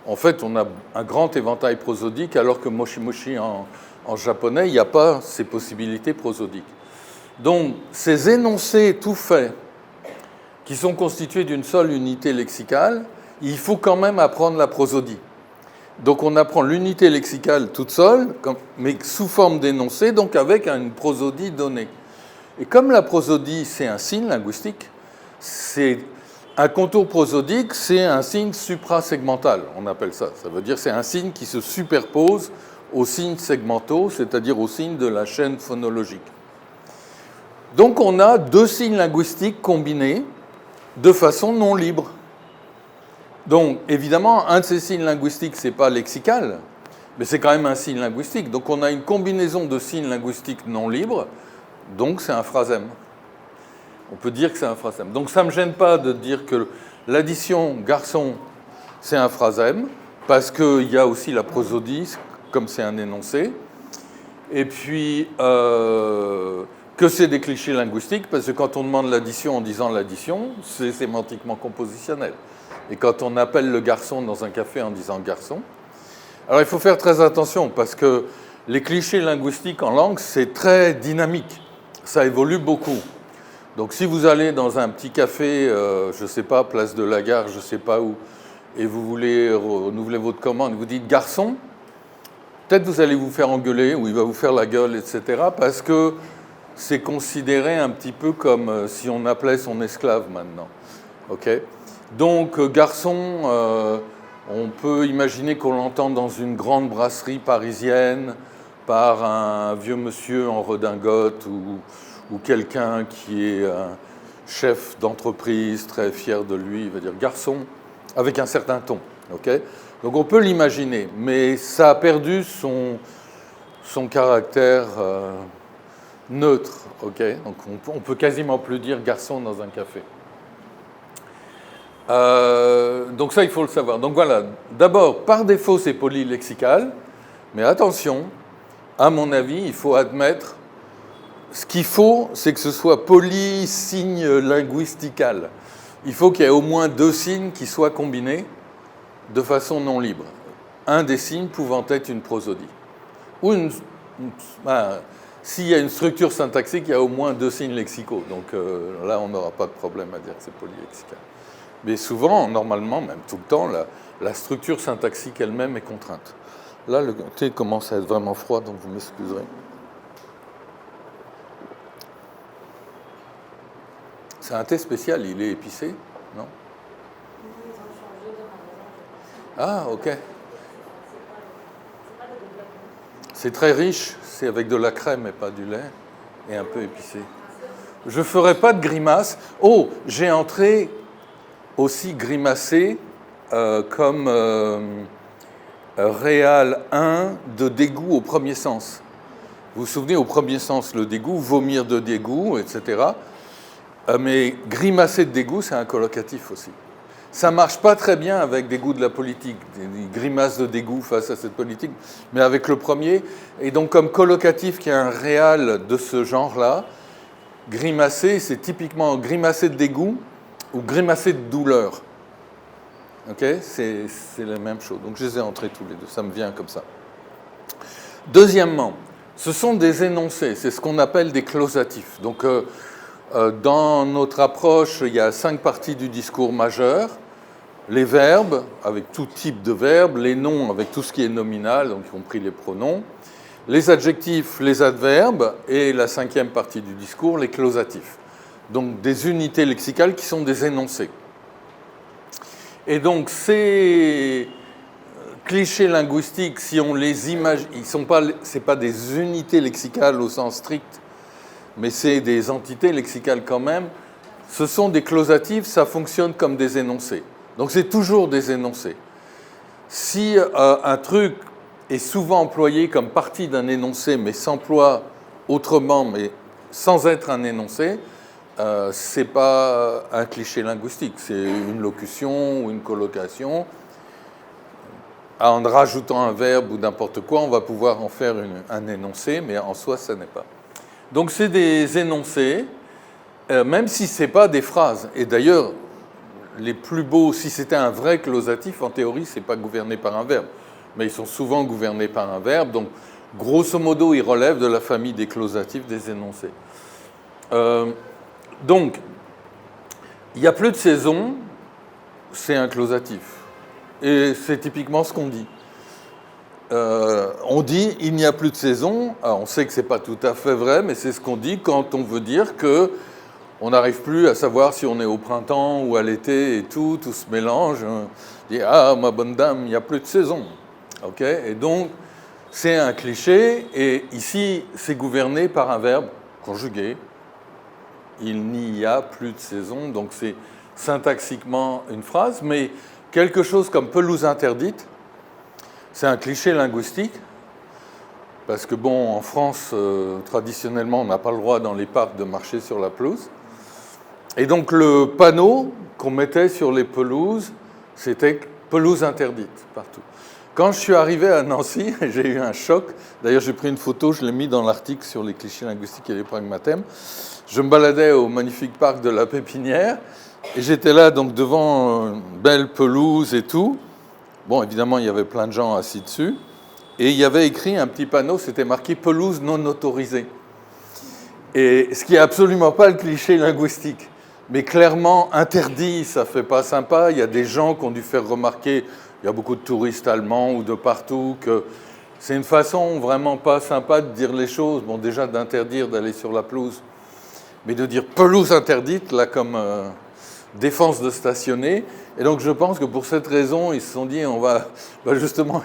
En fait, on a un grand éventail prosodique, alors que moshi moshi en japonais, il n'y a pas ces possibilités prosodiques. Donc, ces énoncés tout faits, qui sont constitués d'une seule unité lexicale, il faut quand même apprendre la prosodie. Donc on apprend l'unité lexicale toute seule, mais sous forme d'énoncé, donc avec une prosodie donnée. Et comme la prosodie, c'est un signe linguistique, c'est un contour prosodique, c'est un signe suprasegmental, on appelle ça. Ça veut dire que c'est un signe qui se superpose aux signes segmentaux, c'est-à-dire aux signes de la chaîne phonologique. Donc on a deux signes linguistiques combinés de façon non libre. Donc, évidemment, un de ces signes linguistiques, ce n'est pas lexical, mais c'est quand même un signe linguistique. Donc, on a une combinaison de signes linguistiques non libres, donc c'est un phrasème. On peut dire que c'est un phrasème. Donc, ça ne me gêne pas de dire que l'addition garçon, c'est un phrasème, parce qu'il y a aussi la prosodie, comme c'est un énoncé. Et puis, que c'est des clichés linguistiques, parce que quand on demande l'addition en disant l'addition, c'est sémantiquement compositionnel. Et quand on appelle le garçon dans un café en disant garçon, alors il faut faire très attention, parce que les clichés linguistiques en langue, c'est très dynamique. Ça évolue beaucoup. Donc si vous allez dans un petit café, je ne sais pas, place de la Gare, je ne sais pas où, et vous voulez renouveler votre commande, vous dites garçon, peut-être vous allez vous faire engueuler, ou il va vous faire la gueule, etc., parce que c'est considéré un petit peu comme si on appelait son esclave maintenant. Okay ? Donc, garçon, on peut imaginer qu'on l'entend dans une grande brasserie parisienne par un vieux monsieur en redingote ou quelqu'un qui est un chef d'entreprise très fier de lui, il va dire garçon, avec un certain ton. Okay ? Donc, on peut l'imaginer, mais ça a perdu son caractère neutre, ok. Donc on peut quasiment plus dire garçon dans un café. Donc ça, il faut le savoir. Donc voilà, d'abord, par défaut, c'est polylexical, mais attention, à mon avis, il faut admettre, ce qu'il faut, c'est que ce soit polysigne linguistical. Il faut qu'il y ait au moins deux signes qui soient combinés de façon non libre. Un des signes pouvant être une prosodie. Ou s'il y a une structure syntaxique, il y a au moins deux signes lexicaux. Donc là, on n'aura pas de problème à dire que c'est polylexical. Mais souvent, normalement, même tout le temps, la structure syntaxique elle-même est contrainte. Là, le thé commence à être vraiment froid, donc vous m'excuserez. C'est un thé spécial, il est épicé, non? Ah, ok. C'est très riche, c'est avec de la crème et pas du lait, et un peu épicé. Je ne ferai pas de grimace. Oh, j'ai entré aussi grimacé comme réal 1 de dégoût au premier sens. Vous vous souvenez, au premier sens, le dégoût, vomir de dégoût, etc. Mais grimacer de dégoût, c'est un collocatif aussi. Ça ne marche pas très bien avec des goûts de la politique, des grimaces de dégoût face à cette politique, mais avec le premier. Et donc, comme collocatif qui est un réal de ce genre-là, grimacer, c'est typiquement grimacer de dégoût ou grimacer de douleur. Ok ? C'est la même chose. Donc, je les ai entrés tous les deux. Ça me vient comme ça. Deuxièmement, ce sont des énoncés. C'est ce qu'on appelle des clausatifs. Donc, dans notre approche, il y a 5 parties du discours majeur. Les verbes, avec tout type de verbes, les noms, avec tout ce qui est nominal, donc y compris les pronoms, les adjectifs, les adverbes, et la 5e partie du discours, les clausatifs. donc des unités lexicales qui sont des énoncés. Et donc ces clichés linguistiques, si on les imagine, c'est pas des unités lexicales au sens strict, mais c'est des entités lexicales quand même. Ce sont des clausatifs, ça fonctionne comme des énoncés. Donc c'est toujours des énoncés. Si un truc est souvent employé comme partie d'un énoncé, mais s'emploie autrement, mais sans être un énoncé, c'est pas un cliché linguistique, c'est une locution ou une colocation. En rajoutant un verbe ou n'importe quoi, on va pouvoir en faire un énoncé, mais en soi, ça n'est pas. Donc c'est des énoncés, même si ce n'est pas des phrases. Et d'ailleurs, les plus beaux, si c'était un vrai clausatif, en théorie, ce n'est pas gouverné par un verbe. Mais ils sont souvent gouvernés par un verbe. Donc, grosso modo, ils relèvent de la famille des clausatifs, des énoncés. Donc, il n'y a plus de saison, c'est un clausatif. Et c'est typiquement ce qu'on dit. On dit il n'y a plus de saison. Alors, on sait que ce n'est pas tout à fait vrai, mais c'est ce qu'on dit quand on veut dire que on n'arrive plus à savoir si on est au printemps ou à l'été et tout se mélange. On dit ah ma bonne dame, il n'y a plus de saison. Ok. Et donc c'est un cliché. Et ici c'est gouverné par un verbe conjugué. Il n'y a plus de saison. Donc c'est syntaxiquement une phrase, mais quelque chose comme pelouse interdite. C'est un cliché linguistique, parce que, bon, en France, traditionnellement, on n'a pas le droit dans les parcs de marcher sur la pelouse. Et donc, le panneau qu'on mettait sur les pelouses, c'était pelouse interdite, partout. Quand je suis arrivé à Nancy, j'ai eu un choc. D'ailleurs, j'ai pris une photo, je l'ai mis dans l'article sur les clichés linguistiques et les pragmatèmes. Je me baladais au magnifique parc de la Pépinière, et j'étais là, donc, devant une belle pelouse et tout. Bon, évidemment, il y avait plein de gens assis dessus. Et il y avait écrit un petit panneau, c'était marqué « pelouse non autorisée ». Et ce qui n'est absolument pas le cliché linguistique, mais clairement interdit, ça ne fait pas sympa. Il y a des gens qui ont dû faire remarquer, il y a beaucoup de touristes allemands ou de partout, que c'est une façon vraiment pas sympa de dire les choses. Bon, déjà d'interdire d'aller sur la pelouse, mais de dire « pelouse interdite », là, comme défense de stationner. Et donc je pense que pour cette raison, ils se sont dit, on va... justement,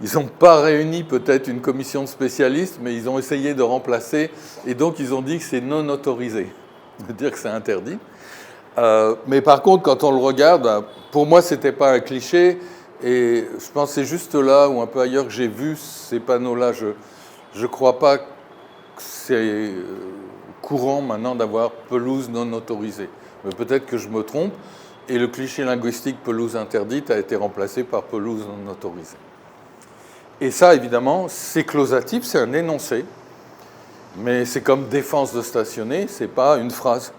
ils n'ont pas réuni peut-être une commission de spécialistes, mais ils ont essayé de remplacer, et donc ils ont dit que c'est non autorisé, de dire que c'est interdit. Mais par contre, quand on le regarde, pour moi, ce n'était pas un cliché, et je pense que c'est juste là, ou un peu ailleurs, que j'ai vu ces panneaux-là. Je ne crois pas que c'est courant maintenant d'avoir pelouse non autorisée. Mais peut-être que je me trompe. Et le cliché linguistique pelouse interdite a été remplacé par pelouse non autorisée. Et ça, évidemment, c'est clausatif, c'est un énoncé, mais c'est comme défense de stationner, c'est pas une phrase,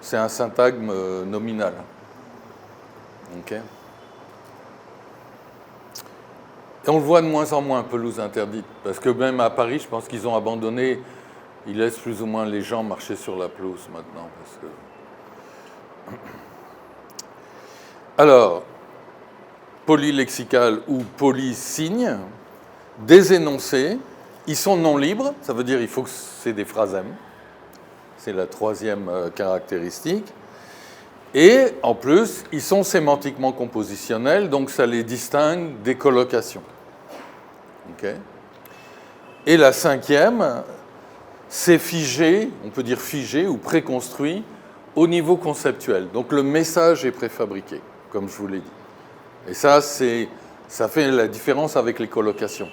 c'est un syntagme nominal. Ok. Et on le voit de moins en moins, pelouse interdite, parce que même à Paris, je pense qu'ils ont abandonné, ils laissent plus ou moins les gens marcher sur la pelouse maintenant, parce que... Alors, polylexical ou polysigne, des énoncés, ils sont non libres, ça veut dire qu'il faut que c'est des phrasèmes, c'est la troisième caractéristique, et en plus, ils sont sémantiquement compositionnels, donc ça les distingue des collocations. Okay. Et la cinquième, c'est figé, on peut dire figé ou préconstruit, au niveau conceptuel. Donc le message est préfabriqué, comme je vous l'ai dit. Et ça fait la différence avec les collocations,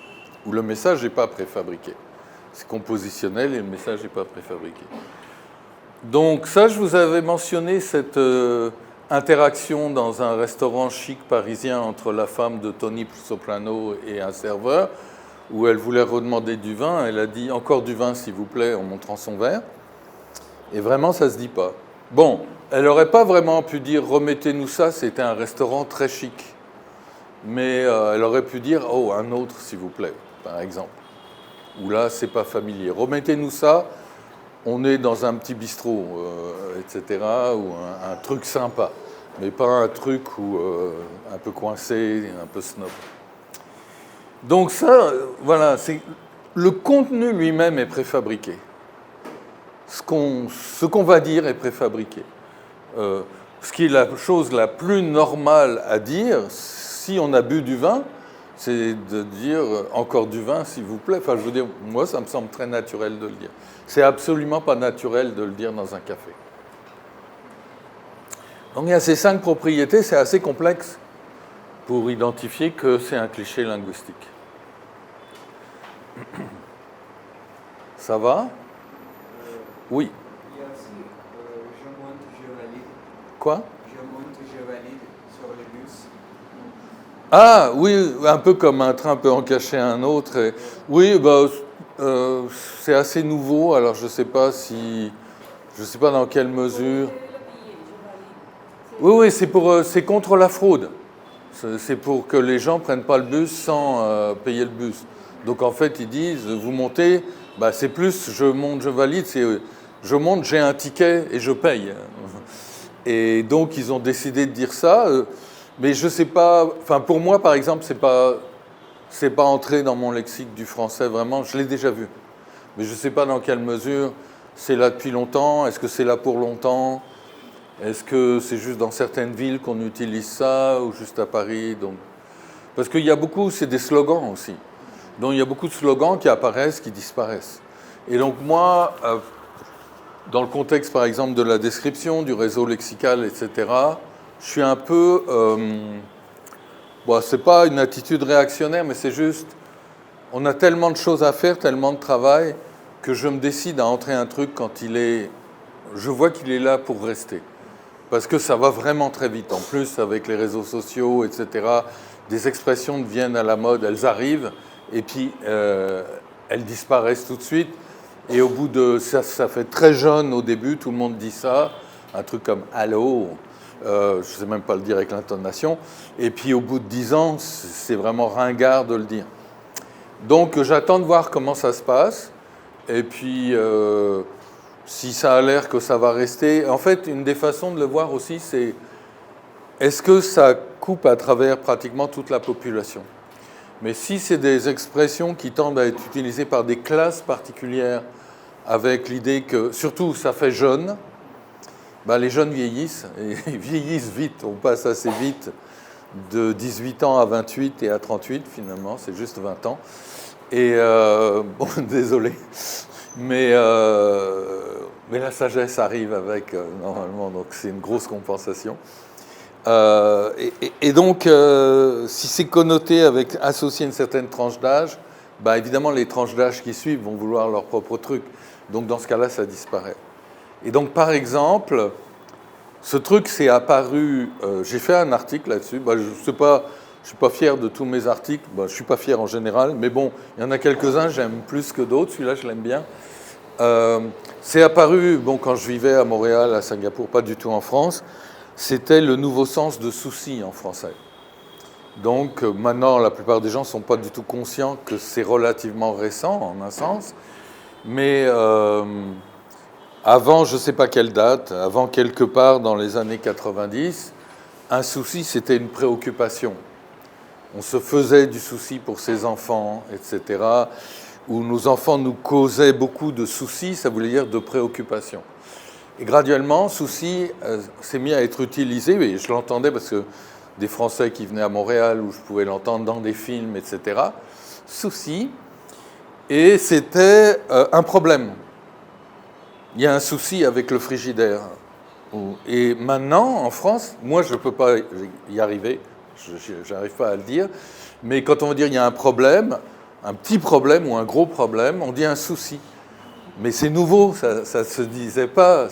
où le message n'est pas préfabriqué. C'est compositionnel et le message n'est pas préfabriqué. Donc ça, je vous avais mentionné cette interaction dans un restaurant chic parisien entre la femme de Tony Soprano et un serveur, où elle voulait redemander du vin. Elle a dit « encore du vin, s'il vous plaît », en montrant son verre. Et vraiment, ça ne se dit pas. Bon, elle n'aurait pas vraiment pu dire « remettez-nous ça », c'était un restaurant très chic. Mais elle aurait pu dire « oh, un autre, s'il vous plaît », par exemple. Ou là, c'est pas familier. « Remettez-nous ça, on est dans un petit bistrot, etc. » ou un truc sympa, mais pas un truc où, un peu coincé, un peu snob. Donc ça, voilà, le contenu lui-même est préfabriqué. ce qu'on va dire est préfabriqué. Ce qui est la chose la plus normale à dire, si on a bu du vin, c'est de dire encore du vin, s'il vous plaît. Enfin, je veux dire, moi, ça me semble très naturel de le dire. C'est absolument pas naturel de le dire dans un café. Donc, il y a ces 5 propriétés, c'est assez complexe pour identifier que c'est un cliché linguistique. Ça va? Oui. Il y a aussi je monte, je valide. Quoi? Je monte, je valide sur le bus. Ah, oui, un peu comme un train peut en cacher un autre. Et, oui, bah, c'est assez nouveau, alors je ne sais pas dans quelle mesure. Oui, c'est contre la fraude. C'est pour que les gens ne prennent pas le bus sans payer le bus. Donc en fait, ils disent, vous montez, bah, c'est plus je monte, je valide, c'est je monte, j'ai un ticket et je paye. Et donc ils ont décidé de dire ça, mais je sais pas, enfin pour moi par exemple, c'est pas entré dans mon lexique du français vraiment, je l'ai déjà vu. Mais je ne sais pas dans quelle mesure c'est là depuis longtemps, est-ce que c'est là pour longtemps? Est-ce que c'est juste dans certaines villes qu'on utilise ça, ou juste à Paris donc... Parce qu'il y a beaucoup, c'est des slogans aussi. Donc il y a beaucoup de slogans qui apparaissent, qui disparaissent. Et donc moi, dans le contexte par exemple de la description, du réseau lexical, etc., je suis un peu... bon, c'est pas une attitude réactionnaire, mais c'est juste... On a tellement de choses à faire, tellement de travail, que je me décide à entrer un truc quand il est... Je vois qu'il est là pour rester. Parce que ça va vraiment très vite. En plus, avec les réseaux sociaux, etc., des expressions deviennent à la mode, elles arrivent, et puis elles disparaissent tout de suite. Et au bout de... Ça fait très jeune au début, tout le monde dit ça, un truc comme « allô », je ne sais même pas le dire avec l'intonation. Et puis au bout de 10 ans, c'est vraiment ringard de le dire. Donc j'attends de voir comment ça se passe. Et puis... si ça a l'air que ça va rester... En fait, une des façons de le voir aussi, c'est est-ce que ça coupe à travers pratiquement toute la population? Mais si c'est des expressions qui tendent à être utilisées par des classes particulières, avec l'idée que, surtout, ça fait jeune, ben, les jeunes vieillissent, et ils vieillissent vite, on passe assez vite de 18 ans à 28 et à 38, finalement, c'est juste 20 ans. Et, bon, désolé. Mais la sagesse arrive avec, normalement, donc c'est une grosse compensation. Et donc, si c'est connoté avec associé une certaine tranche d'âge, bah, évidemment, les tranches d'âge qui suivent vont vouloir leur propre truc. Donc, dans ce cas-là, ça disparaît. Et donc, par exemple, ce truc s'est apparu... j'ai fait un article là-dessus. Bah, je ne suis pas fier de tous mes articles. Bah, je ne suis pas fier en général. Mais bon, il y en a quelques-uns, j'aime plus que d'autres. Celui-là, je l'aime bien. C'est apparu, bon, quand je vivais à Montréal, à Singapour, pas du tout en France. C'était le nouveau sens de souci en français. Donc maintenant, la plupart des gens ne sont pas du tout conscients que c'est relativement récent, en un sens. Mais avant, je ne sais pas quelle date, avant quelque part dans les années 90, un souci, c'était une préoccupation. On se faisait du souci pour ses enfants, etc., où nos enfants nous causaient beaucoup de soucis, ça voulait dire de préoccupations. Et graduellement, souci s'est mis à être utilisé, et je l'entendais parce que des Français qui venaient à Montréal, où je pouvais l'entendre dans des films, etc., souci, et c'était un problème. Il y a un souci avec le frigidaire. Et maintenant, en France, moi, je ne peux pas y arriver, je n'arrive pas à le dire, mais quand on veut dire qu'il y a un problème, un petit problème ou un gros problème, on dit un souci. Mais c'est nouveau, ça ne se disait pas.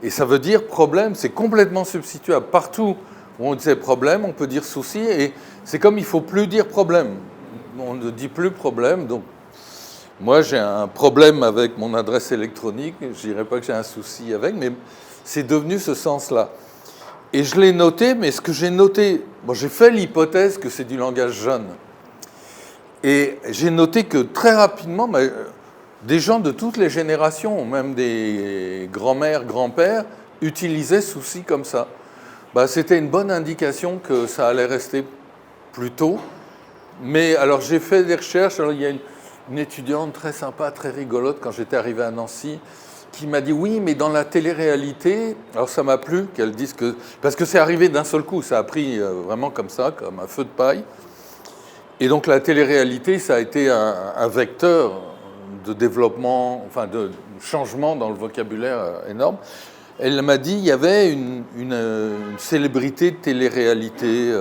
Et ça veut dire problème, c'est complètement substituable. Partout où on disait problème, on peut dire souci, et c'est comme il ne faut plus dire problème. On ne dit plus problème, donc moi j'ai un problème avec mon adresse électronique, je ne dirais pas que j'ai un souci avec, mais c'est devenu ce sens-là. Et je l'ai noté, mais ce que j'ai noté, bon, j'ai fait l'hypothèse que c'est du langage jeune. Et j'ai noté que très rapidement, des gens de toutes les générations, même des grands-mères, grands-pères, utilisaient souci comme ça. C'était une bonne indication que ça allait rester plus tôt. Mais alors j'ai fait des recherches. Alors, il y a une étudiante très sympa, très rigolote, quand j'étais arrivé à Nancy, qui m'a dit oui, mais dans la télé-réalité, alors ça m'a plu qu'elle dise que... Parce que c'est arrivé d'un seul coup, ça a pris vraiment comme ça, comme un feu de paille. Et donc la télé-réalité, ça a été un vecteur de développement, enfin de changement dans le vocabulaire énorme. Elle m'a dit il y avait une célébrité de télé-réalité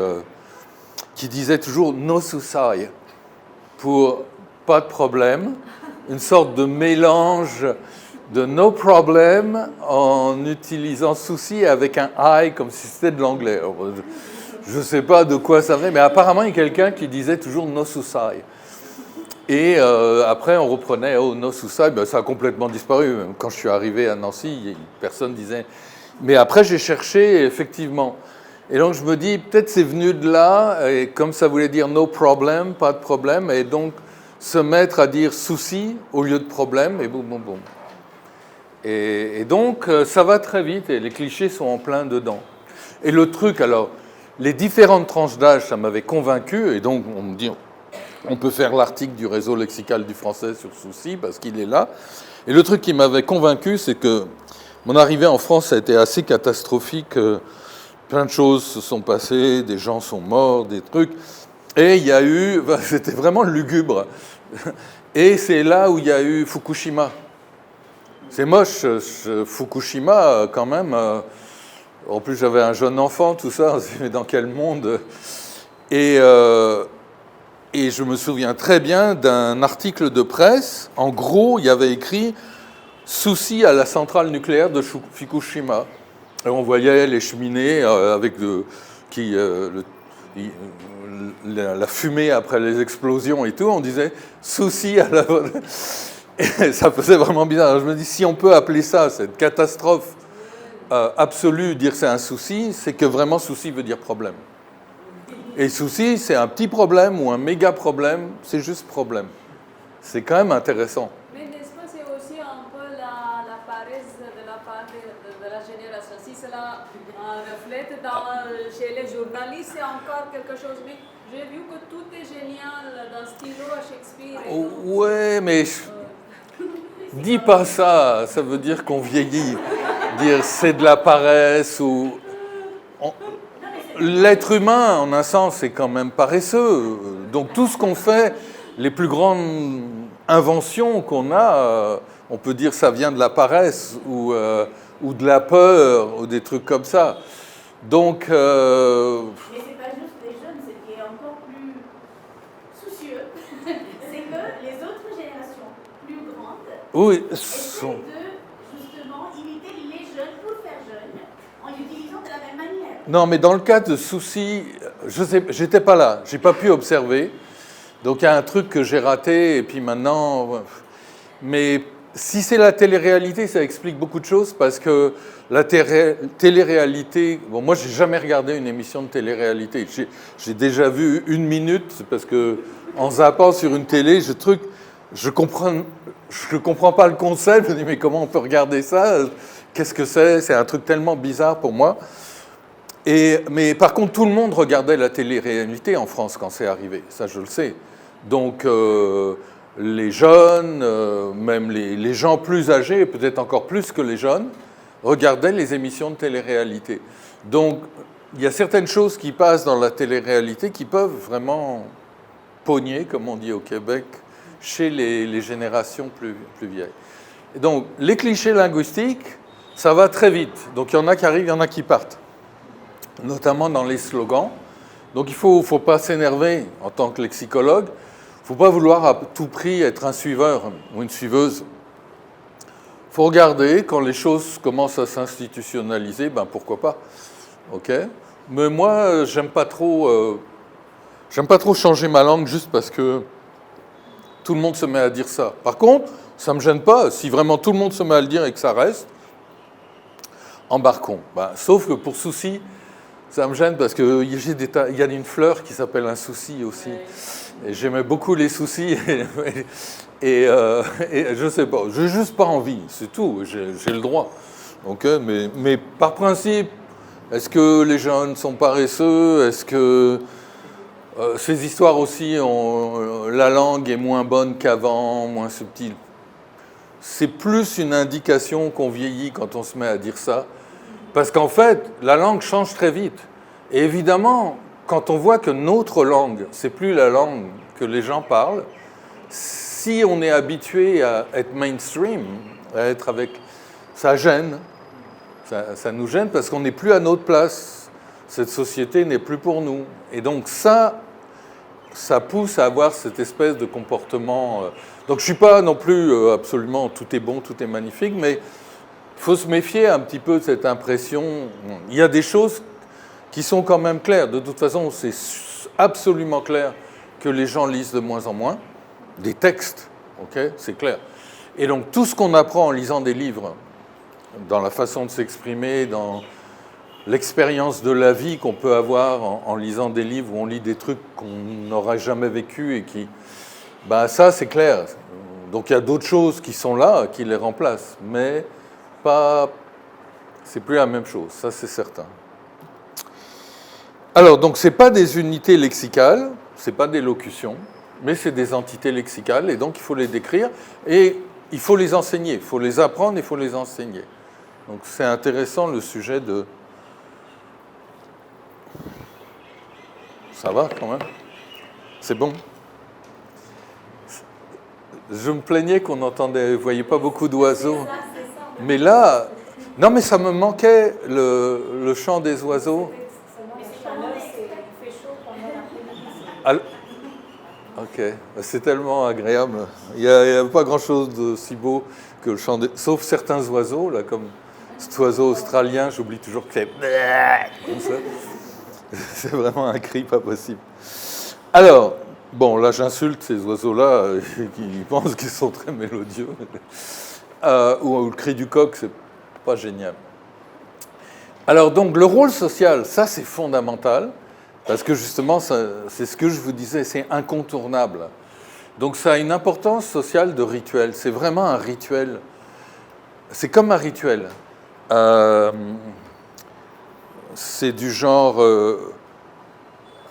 qui disait toujours « no suicide » pour « pas de problème », une sorte de mélange de « no problem » en utilisant « souci » avec un « I » comme si c'était de l'anglais. Je ne sais pas de quoi ça venait, mais apparemment il y a quelqu'un qui disait toujours « no suicide ». Et après, on reprenait « oh, no suicide », ben, ça a complètement disparu. Quand je suis arrivé à Nancy, personne disait... Mais après, j'ai cherché, effectivement. Et donc, je me dis, peut-être c'est venu de là, et comme ça voulait dire « no problem », pas de problème, et donc se mettre à dire « souci » au lieu de « problème », et boum, boum, boum. Et donc, ça va très vite, et les clichés sont en plein dedans. Et le truc, alors, les différentes tranches d'âge, ça m'avait convaincu, et donc, on me dit... On peut faire l'article du réseau lexical du français sur souci parce qu'il est là. Et le truc qui m'avait convaincu, c'est que mon arrivée en France a été assez catastrophique. Plein de choses se sont passées, des gens sont morts, des trucs. Et il y a eu... C'était vraiment lugubre. Et c'est là où il y a eu Fukushima. C'est moche, Fukushima, quand même. En plus, j'avais un jeune enfant, tout ça. Mais dans quel monde? Et je me souviens très bien d'un article de presse. En gros, il y avait écrit « Souci à la centrale nucléaire de Fukushima ». Et on voyait les cheminées avec la fumée après les explosions et tout. On disait « Souci à la... » Et ça faisait vraiment bizarre. Alors je me dis, si on peut appeler ça, cette catastrophe absolue, dire c'est un souci, c'est que vraiment souci veut dire problème. Et souci, c'est un petit problème ou un méga problème, c'est juste problème. C'est quand même intéressant. Mais n'est-ce pas, c'est aussi un peu la paresse de la part de la génération. Si cela reflète chez les journalistes, c'est encore quelque chose. Mais j'ai vu que tout est génial dans stylo à Shakespeare. Ouais, mais dis pas ça, ça veut dire qu'on vieillit. Dire c'est de la paresse ou... L'être humain, en un sens, c'est quand même paresseux. Donc tout ce qu'on fait, les plus grandes inventions qu'on a, on peut dire ça vient de la paresse ou de la peur ou des trucs comme ça. Donc... Mais c'est pas juste les jeunes, c'est qui est encore plus soucieux. C'est que les autres générations plus grandes oui, essaient de justement imiter les jeunes pour faire jeunes en l'utilisant de la même manière. Non, mais dans le cas de soucis, je sais, j'étais pas là, j'ai pas pu observer. Donc il y a un truc que j'ai raté et puis maintenant... Mais si c'est la télé-réalité, ça explique beaucoup de choses parce que la télé-réalité... Bon, moi, j'ai jamais regardé une émission de télé-réalité. J'ai déjà vu 1 minute parce que en zappant sur une télé, je comprends pas le concept. Je me dis, mais comment on peut regarder ça? Qu'est-ce que c'est? C'est un truc tellement bizarre pour moi. Mais par contre, tout le monde regardait la télé-réalité en France quand c'est arrivé, ça je le sais. Donc les jeunes, même les gens plus âgés, peut-être encore plus que les jeunes, regardaient les émissions de télé-réalité. Donc il y a certaines choses qui passent dans la télé-réalité qui peuvent vraiment pogner, comme on dit au Québec, chez les générations plus vieilles. Et donc les clichés linguistiques, ça va très vite. Donc il y en a qui arrivent, il y en a qui partent. Notamment dans les slogans. Donc il ne faut pas s'énerver en tant que lexicologue. Il ne faut pas vouloir à tout prix être un suiveur ou une suiveuse. Il faut regarder quand les choses commencent à s'institutionnaliser, ben pourquoi pas. Ok. Mais moi, j'aime pas trop changer ma langue juste parce que tout le monde se met à dire ça. Par contre, ça ne me gêne pas. Si vraiment tout le monde se met à le dire et que ça reste, embarquons. Ben, sauf que pour souci, ça me gêne parce qu'il y a une fleur qui s'appelle un souci aussi. Et j'aimais beaucoup les soucis. Et je sais pas, j'ai juste pas envie, c'est tout, j'ai le droit. Okay, mais par principe, est-ce que les jeunes sont paresseux? Est-ce que ces histoires aussi, la langue est moins bonne qu'avant, moins subtile? c'est plus une indication qu'on vieillit quand on se met à dire ça. Parce qu'en fait, la langue change très vite. Et évidemment, quand on voit que notre langue, c'est plus la langue que les gens parlent, si on est habitué à être mainstream, à être avec... ça gêne. Ça nous gêne parce qu'on n'est plus à notre place. Cette société n'est plus pour nous. Et donc ça pousse à avoir cette espèce de comportement. Donc je ne suis pas non plus absolument tout est bon, tout est magnifique, mais il faut se méfier un petit peu de cette impression. Il y a des choses qui sont quand même claires. De toute façon, c'est absolument clair que les gens lisent de moins en moins. Des textes, ok, c'est clair. Et donc tout ce qu'on apprend en lisant des livres, dans la façon de s'exprimer, dans l'expérience de la vie qu'on peut avoir en lisant des livres où on lit des trucs qu'on n'aurait jamais vécu et qui... ça, c'est clair. Donc il y a d'autres choses qui sont là, qui les remplacent, mais pas... c'est plus la même chose, ça c'est certain. Alors, donc c'est pas des unités lexicales, c'est pas des locutions, mais c'est des entités lexicales, et donc il faut les décrire, et il faut les enseigner, il faut les apprendre, il faut les enseigner. Donc c'est intéressant le sujet de... Ça va quand même? C'est bon? Je me plaignais qu'on entendait, vous voyez pas beaucoup d'oiseaux. Mais là, non mais ça me manquait le chant des oiseaux. Ok, c'est tellement agréable. Il n'y a pas grand-chose de si beau que le chant des... Sauf certains oiseaux, là, comme cet oiseau australien, j'oublie toujours que c'est... Comme ça. C'est vraiment un cri pas possible. Alors, bon, là, j'insulte ces oiseaux-là qui pensent qu'ils sont très mélodieux. Ou le cri du coq, c'est pas génial. Alors, donc, le rôle social, ça, c'est fondamental. Parce que justement, c'est ce que je vous disais, c'est incontournable. Donc ça a une importance sociale de rituel. C'est vraiment un rituel. C'est comme un rituel. C'est du genre,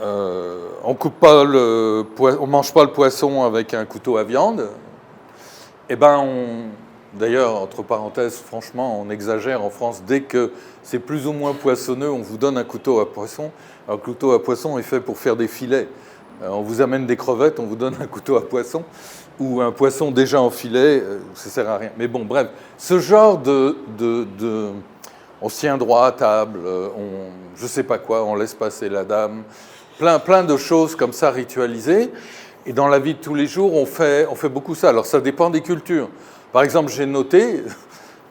on coupe pas on mange pas le poisson avec un couteau à viande. D'ailleurs, entre parenthèses, franchement, on exagère en France. Dès que c'est plus ou moins poissonneux, on vous donne un couteau à poisson. Alors, le couteau à poisson est fait pour faire des filets. On vous amène des crevettes, on vous donne un couteau à poisson. Ou un poisson déjà en filet, ça ne sert à rien. Mais bon, bref, ce genre on se tient droit à table, je ne sais pas quoi, on laisse passer la dame. Plein de choses comme ça ritualisées. Et dans la vie de tous les jours, on fait beaucoup ça. Alors, ça dépend des cultures. Par exemple, j'ai noté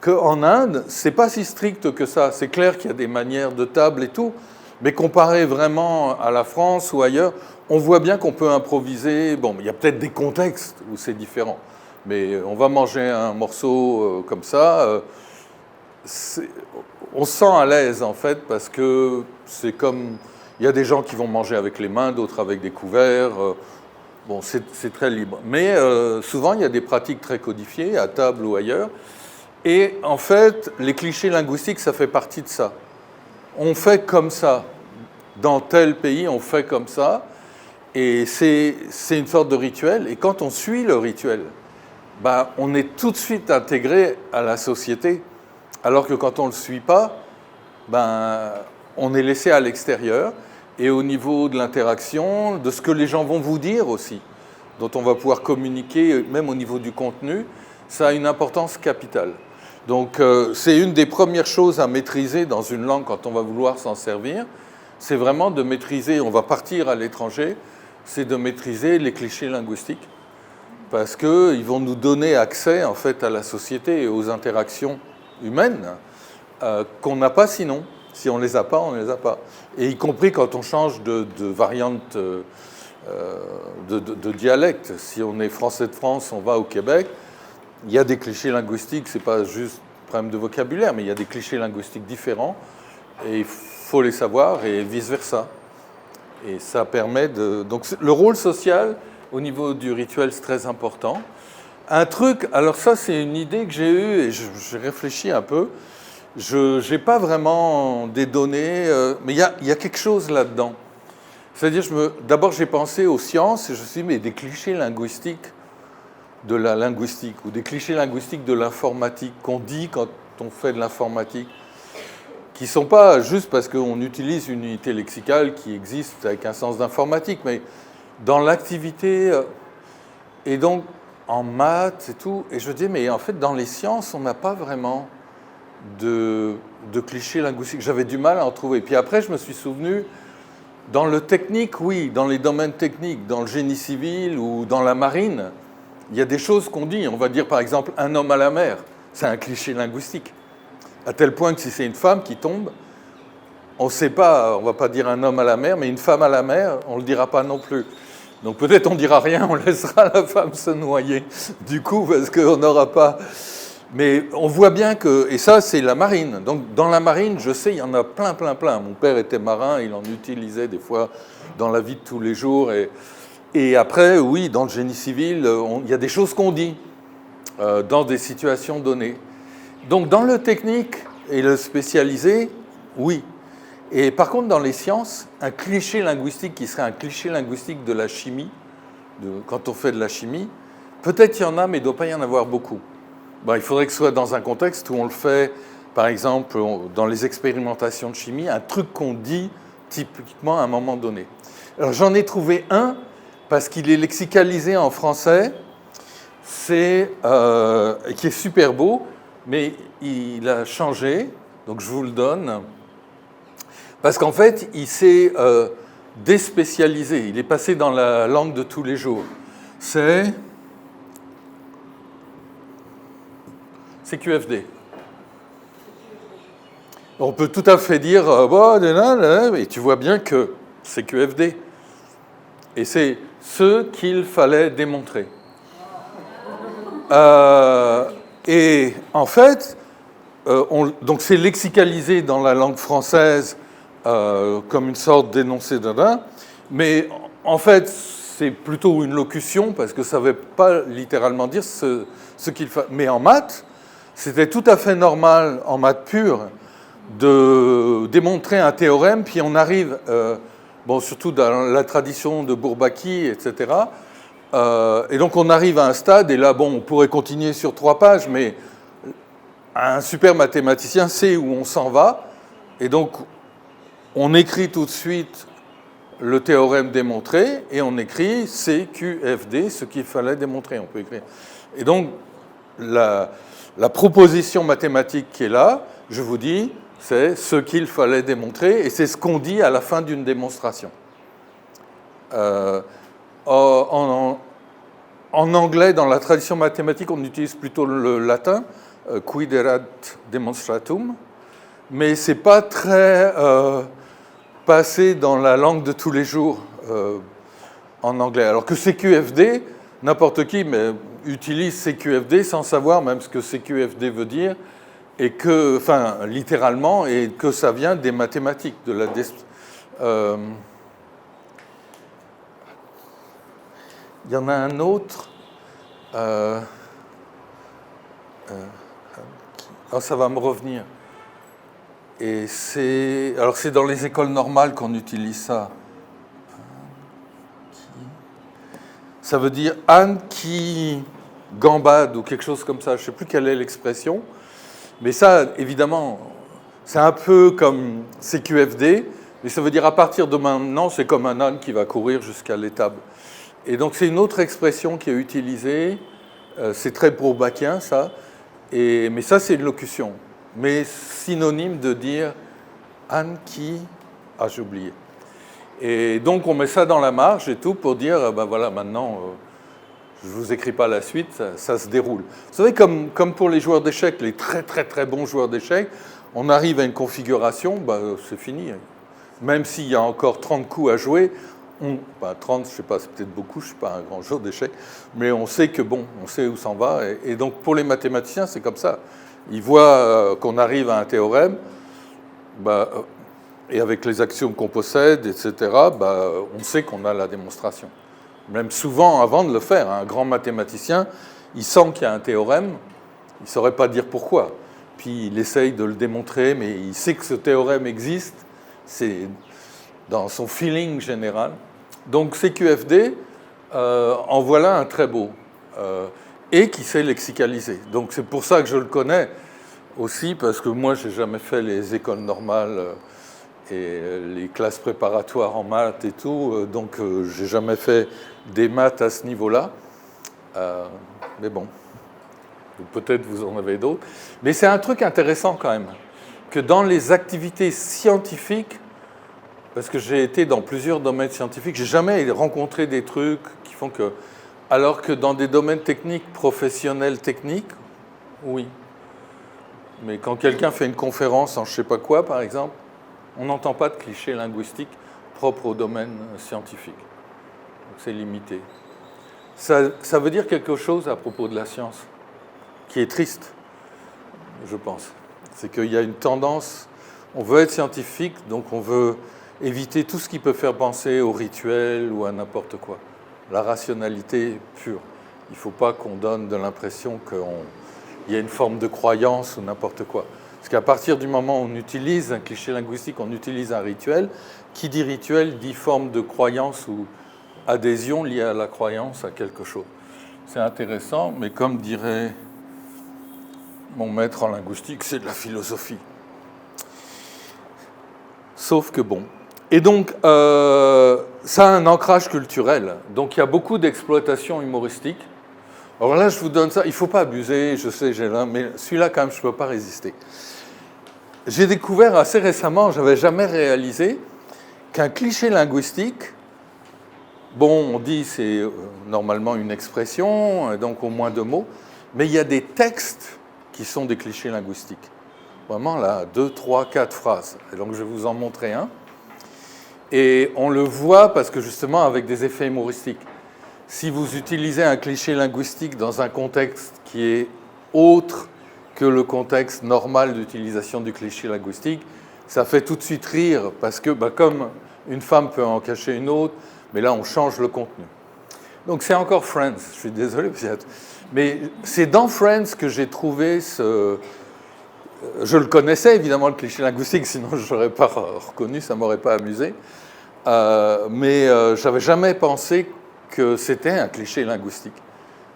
qu'en Inde, c'est pas si strict que ça. C'est clair qu'il y a des manières de table et tout, mais comparé vraiment à la France ou ailleurs, on voit bien qu'on peut improviser. Bon, il y a peut-être des contextes où c'est différent, mais on va manger un morceau comme ça. On se sent à l'aise, en fait, parce que c'est comme... Il y a des gens qui vont manger avec les mains, d'autres avec des couverts... Bon, c'est très libre. Mais souvent, il y a des pratiques très codifiées, à table ou ailleurs. Et en fait, les clichés linguistiques, ça fait partie de ça. On fait comme ça. Dans tel pays, on fait comme ça. Et c'est une sorte de rituel. Et quand on suit le rituel, on est tout de suite intégré à la société. Alors que quand on ne le suit pas, on est laissé à l'extérieur. Et au niveau de l'interaction, de ce que les gens vont vous dire aussi, dont on va pouvoir communiquer, même au niveau du contenu, ça a une importance capitale. Donc c'est une des premières choses à maîtriser dans une langue quand on va vouloir s'en servir, c'est vraiment de maîtriser, on va partir à l'étranger, c'est de maîtriser les clichés linguistiques, parce qu'ils vont nous donner accès en fait à la société et aux interactions humaines qu'on n'a pas sinon. Si on ne les a pas, on ne les a pas. Et y compris quand on change de variante de dialecte. Si on est français de France, on va au Québec, il y a des clichés linguistiques, ce n'est pas juste un problème de vocabulaire, mais il y a des clichés linguistiques différents, et il faut les savoir, et vice-versa. Et ça permet de... Donc le rôle social, au niveau du rituel, c'est très important. Un truc, alors ça c'est une idée que j'ai eue, et j'ai réfléchi un peu. Je n'ai pas vraiment des données, mais il y a quelque chose là-dedans. C'est-à-dire, d'abord j'ai pensé aux sciences, et je me suis dit, mais des clichés linguistiques, de la linguistique ou des clichés linguistiques de l'informatique qu'on dit quand on fait de l'informatique, qui ne sont pas juste parce qu'on utilise une unité lexicale qui existe avec un sens d'informatique, mais dans l'activité et donc en maths et tout. Et je dis, mais en fait, dans les sciences, on n'a pas vraiment de clichés linguistiques. J'avais du mal à en trouver. Puis après, je me suis souvenu, dans le technique, oui, dans les domaines techniques, dans le génie civil ou dans la marine, il y a des choses qu'on dit. On va dire, par exemple, un homme à la mer. C'est un cliché linguistique. À tel point que si c'est une femme qui tombe, on ne sait pas, on ne va pas dire un homme à la mer, mais une femme à la mer, on ne le dira pas non plus. Donc peut-être on ne dira rien, on laissera la femme se noyer, du coup, parce qu'on n'aura pas... Mais on voit bien que... Et ça, c'est la marine. Donc dans la marine, je sais, il y en a plein. Mon père était marin, il en utilisait des fois dans la vie de tous les jours. Et après, oui, dans le génie civil, il y a des choses qu'on dit dans des situations données. Donc dans le technique et le spécialisé, oui. Et par contre, dans les sciences, un cliché linguistique qui serait un cliché linguistique de la chimie, quand on fait de la chimie, peut-être il y en a, mais il ne doit pas y en avoir beaucoup. Bon, il faudrait que ce soit dans un contexte où on le fait, par exemple, dans les expérimentations de chimie, un truc qu'on dit typiquement à un moment donné. Alors j'en ai trouvé un, parce qu'il est lexicalisé en français, qui est super beau, mais il a changé, donc je vous le donne. Parce qu'en fait, il s'est déspécialisé. Il est passé dans la langue de tous les jours. C'est CQFD. On peut tout à fait dire, et tu vois bien que c'est CQFD. Et c'est ce qu'il fallait démontrer. Et en fait, donc c'est lexicalisé dans la langue française comme une sorte d'énoncé d'un, mais en fait, c'est plutôt une locution, parce que ça ne veut pas littéralement dire ce qu'il faut. Mais en maths, c'était tout à fait normal, en maths pure, de démontrer un théorème, puis on arrive, surtout dans la tradition de Bourbaki, etc., et donc on arrive à un stade, et là, on pourrait continuer sur 3 pages, mais un super mathématicien sait où on s'en va, et donc on écrit tout de suite le théorème démontré, et on écrit CQFD, ce qu'il fallait démontrer, on peut écrire. Et donc, la proposition mathématique qui est là, je vous dis, c'est ce qu'il fallait démontrer, et c'est ce qu'on dit à la fin d'une démonstration. En anglais, dans la tradition mathématique, on utilise plutôt le latin, quid erat demonstratum, mais ce n'est pas très passé dans la langue de tous les jours en anglais. Alors que CQFD, n'importe qui utilise CQFD sans savoir même ce que CQFD veut dire, et que, enfin, littéralement, et que ça vient des mathématiques, de la... Il y en a un autre. Ça va me revenir. Et c'est dans les écoles normales qu'on utilise ça. Ça veut dire Anne qui gambade ou quelque chose comme ça. Je ne sais plus quelle est l'expression. Mais ça, évidemment, c'est un peu comme CQFD. Mais ça veut dire à partir de maintenant, c'est comme un âne qui va courir jusqu'à l'étable. Et donc c'est une autre expression qui est utilisée. C'est très bourbakien, ça. Mais ça, c'est une locution. Mais synonyme de dire Anne qui... Ah, j'ai oublié. Et donc, on met ça dans la marge et tout pour dire, voilà, maintenant, je ne vous écris pas la suite, ça se déroule. Vous savez, comme pour les joueurs d'échecs, les très, très, très bons joueurs d'échecs, on arrive à une configuration, c'est fini. Même s'il y a encore 30 coups à jouer, 30, je ne sais pas, c'est peut-être beaucoup, je ne suis pas un grand joueur d'échecs, mais on sait que, on sait où s'en va. Et donc, pour les mathématiciens, c'est comme ça. Ils voient qu'on arrive à un théorème, et avec les axiomes qu'on possède, etc., on sait qu'on a la démonstration. Même souvent, avant de le faire, un grand mathématicien, il sent qu'il y a un théorème, il ne saurait pas dire pourquoi. Puis il essaye de le démontrer, mais il sait que ce théorème existe, c'est dans son feeling général. Donc CQFD, en voilà un très beau. et qui sait lexicaliser. Donc c'est pour ça que je le connais aussi, parce que moi, j'ai jamais fait les écoles normales et les classes préparatoires en maths et tout, donc j'ai jamais fait des maths à ce niveau-là. Mais bon, peut-être vous en avez d'autres. Mais c'est un truc intéressant quand même, que dans les activités scientifiques, parce que j'ai été dans plusieurs domaines scientifiques, j'ai jamais rencontré des trucs qui font que... Alors que dans des domaines techniques, professionnels techniques, oui. Mais quand quelqu'un fait une conférence en je sais pas quoi, par exemple, on n'entend pas de clichés linguistiques propres au domaine scientifique. Donc c'est limité. Ça veut dire quelque chose à propos de la science, qui est triste, je pense. C'est qu'il y a une tendance, on veut être scientifique, donc on veut éviter tout ce qui peut faire penser au rituel ou à n'importe quoi. La rationalité pure. Il ne faut pas qu'on donne de l'impression qu'il y a une forme de croyance ou n'importe quoi. Parce qu'à partir du moment où on utilise un cliché linguistique, on utilise un rituel. Qui dit rituel dit forme de croyance ou adhésion liée à la croyance à quelque chose. C'est intéressant, mais comme dirait mon maître en linguistique, c'est de la philosophie. Sauf que bon. Et donc, ça a un ancrage culturel. Donc, il y a beaucoup d'exploitation humoristique. Alors là, je vous donne ça. Il ne faut pas abuser, je sais, j'ai l'un, mais celui-là, quand même, je ne peux pas résister. J'ai découvert assez récemment, je n'avais jamais réalisé, qu'un cliché linguistique, bon, on dit c'est normalement une expression, donc au moins 2 mots, mais il y a des textes qui sont des clichés linguistiques. Vraiment, là, 2, 3, 4 phrases. Et donc, je vais vous en montrer un. Et on le voit parce que justement avec des effets humoristiques. Si vous utilisez un cliché linguistique dans un contexte qui est autre que le contexte normal d'utilisation du cliché linguistique, ça fait tout de suite rire parce que comme une femme peut en cacher une autre, mais là on change le contenu. Donc c'est encore Friends, je suis désolé, mais c'est dans Friends que j'ai trouvé ce... Je le connaissais évidemment le cliché linguistique, sinon je ne l'aurais pas reconnu, ça ne m'aurait pas amusé. Mais je n'avais jamais pensé que c'était un cliché linguistique,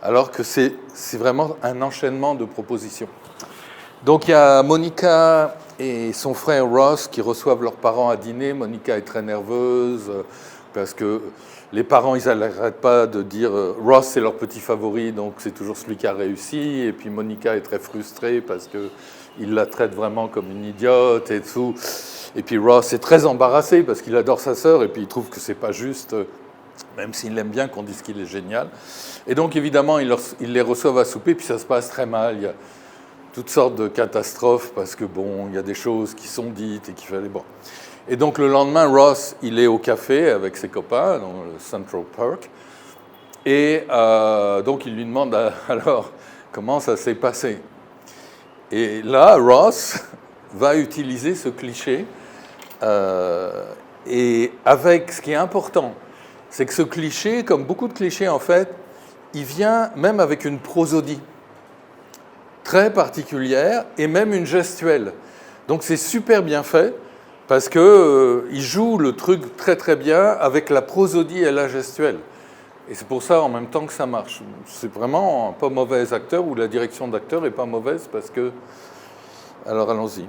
alors que c'est vraiment un enchaînement de propositions. Donc il y a Monica et son frère Ross qui reçoivent leurs parents à dîner. Monica est très nerveuse parce que les parents, ils n'arrêtent pas de dire Ross c'est leur petit favori, donc c'est toujours celui qui a réussi. Et puis Monica est très frustrée parce qu'il la traite vraiment comme une idiote et tout. Et puis Ross est très embarrassé parce qu'il adore sa sœur et puis il trouve que c'est pas juste, même s'il aime bien qu'on dise qu'il est génial. Et donc évidemment, ils les reçoivent à souper, puis ça se passe très mal. Il y a toutes sortes de catastrophes parce que bon, il y a des choses qui sont dites et qu'il fallait bon. Et donc le lendemain, Ross, il est au café avec ses copains dans le Central Park, et donc il lui demande alors comment ça s'est passé. Et là, Ross va utiliser ce cliché. Et avec ce qui est important, c'est que ce cliché, comme beaucoup de clichés en fait, il vient même avec une prosodie très particulière et même une gestuelle. Donc c'est super bien fait parce qu'il joue le truc très très bien avec la prosodie et la gestuelle. Et c'est pour ça en même temps que ça marche. C'est vraiment un pas mauvais acteur ou la direction d'acteur n'est pas mauvaise parce que... Alors allons-y.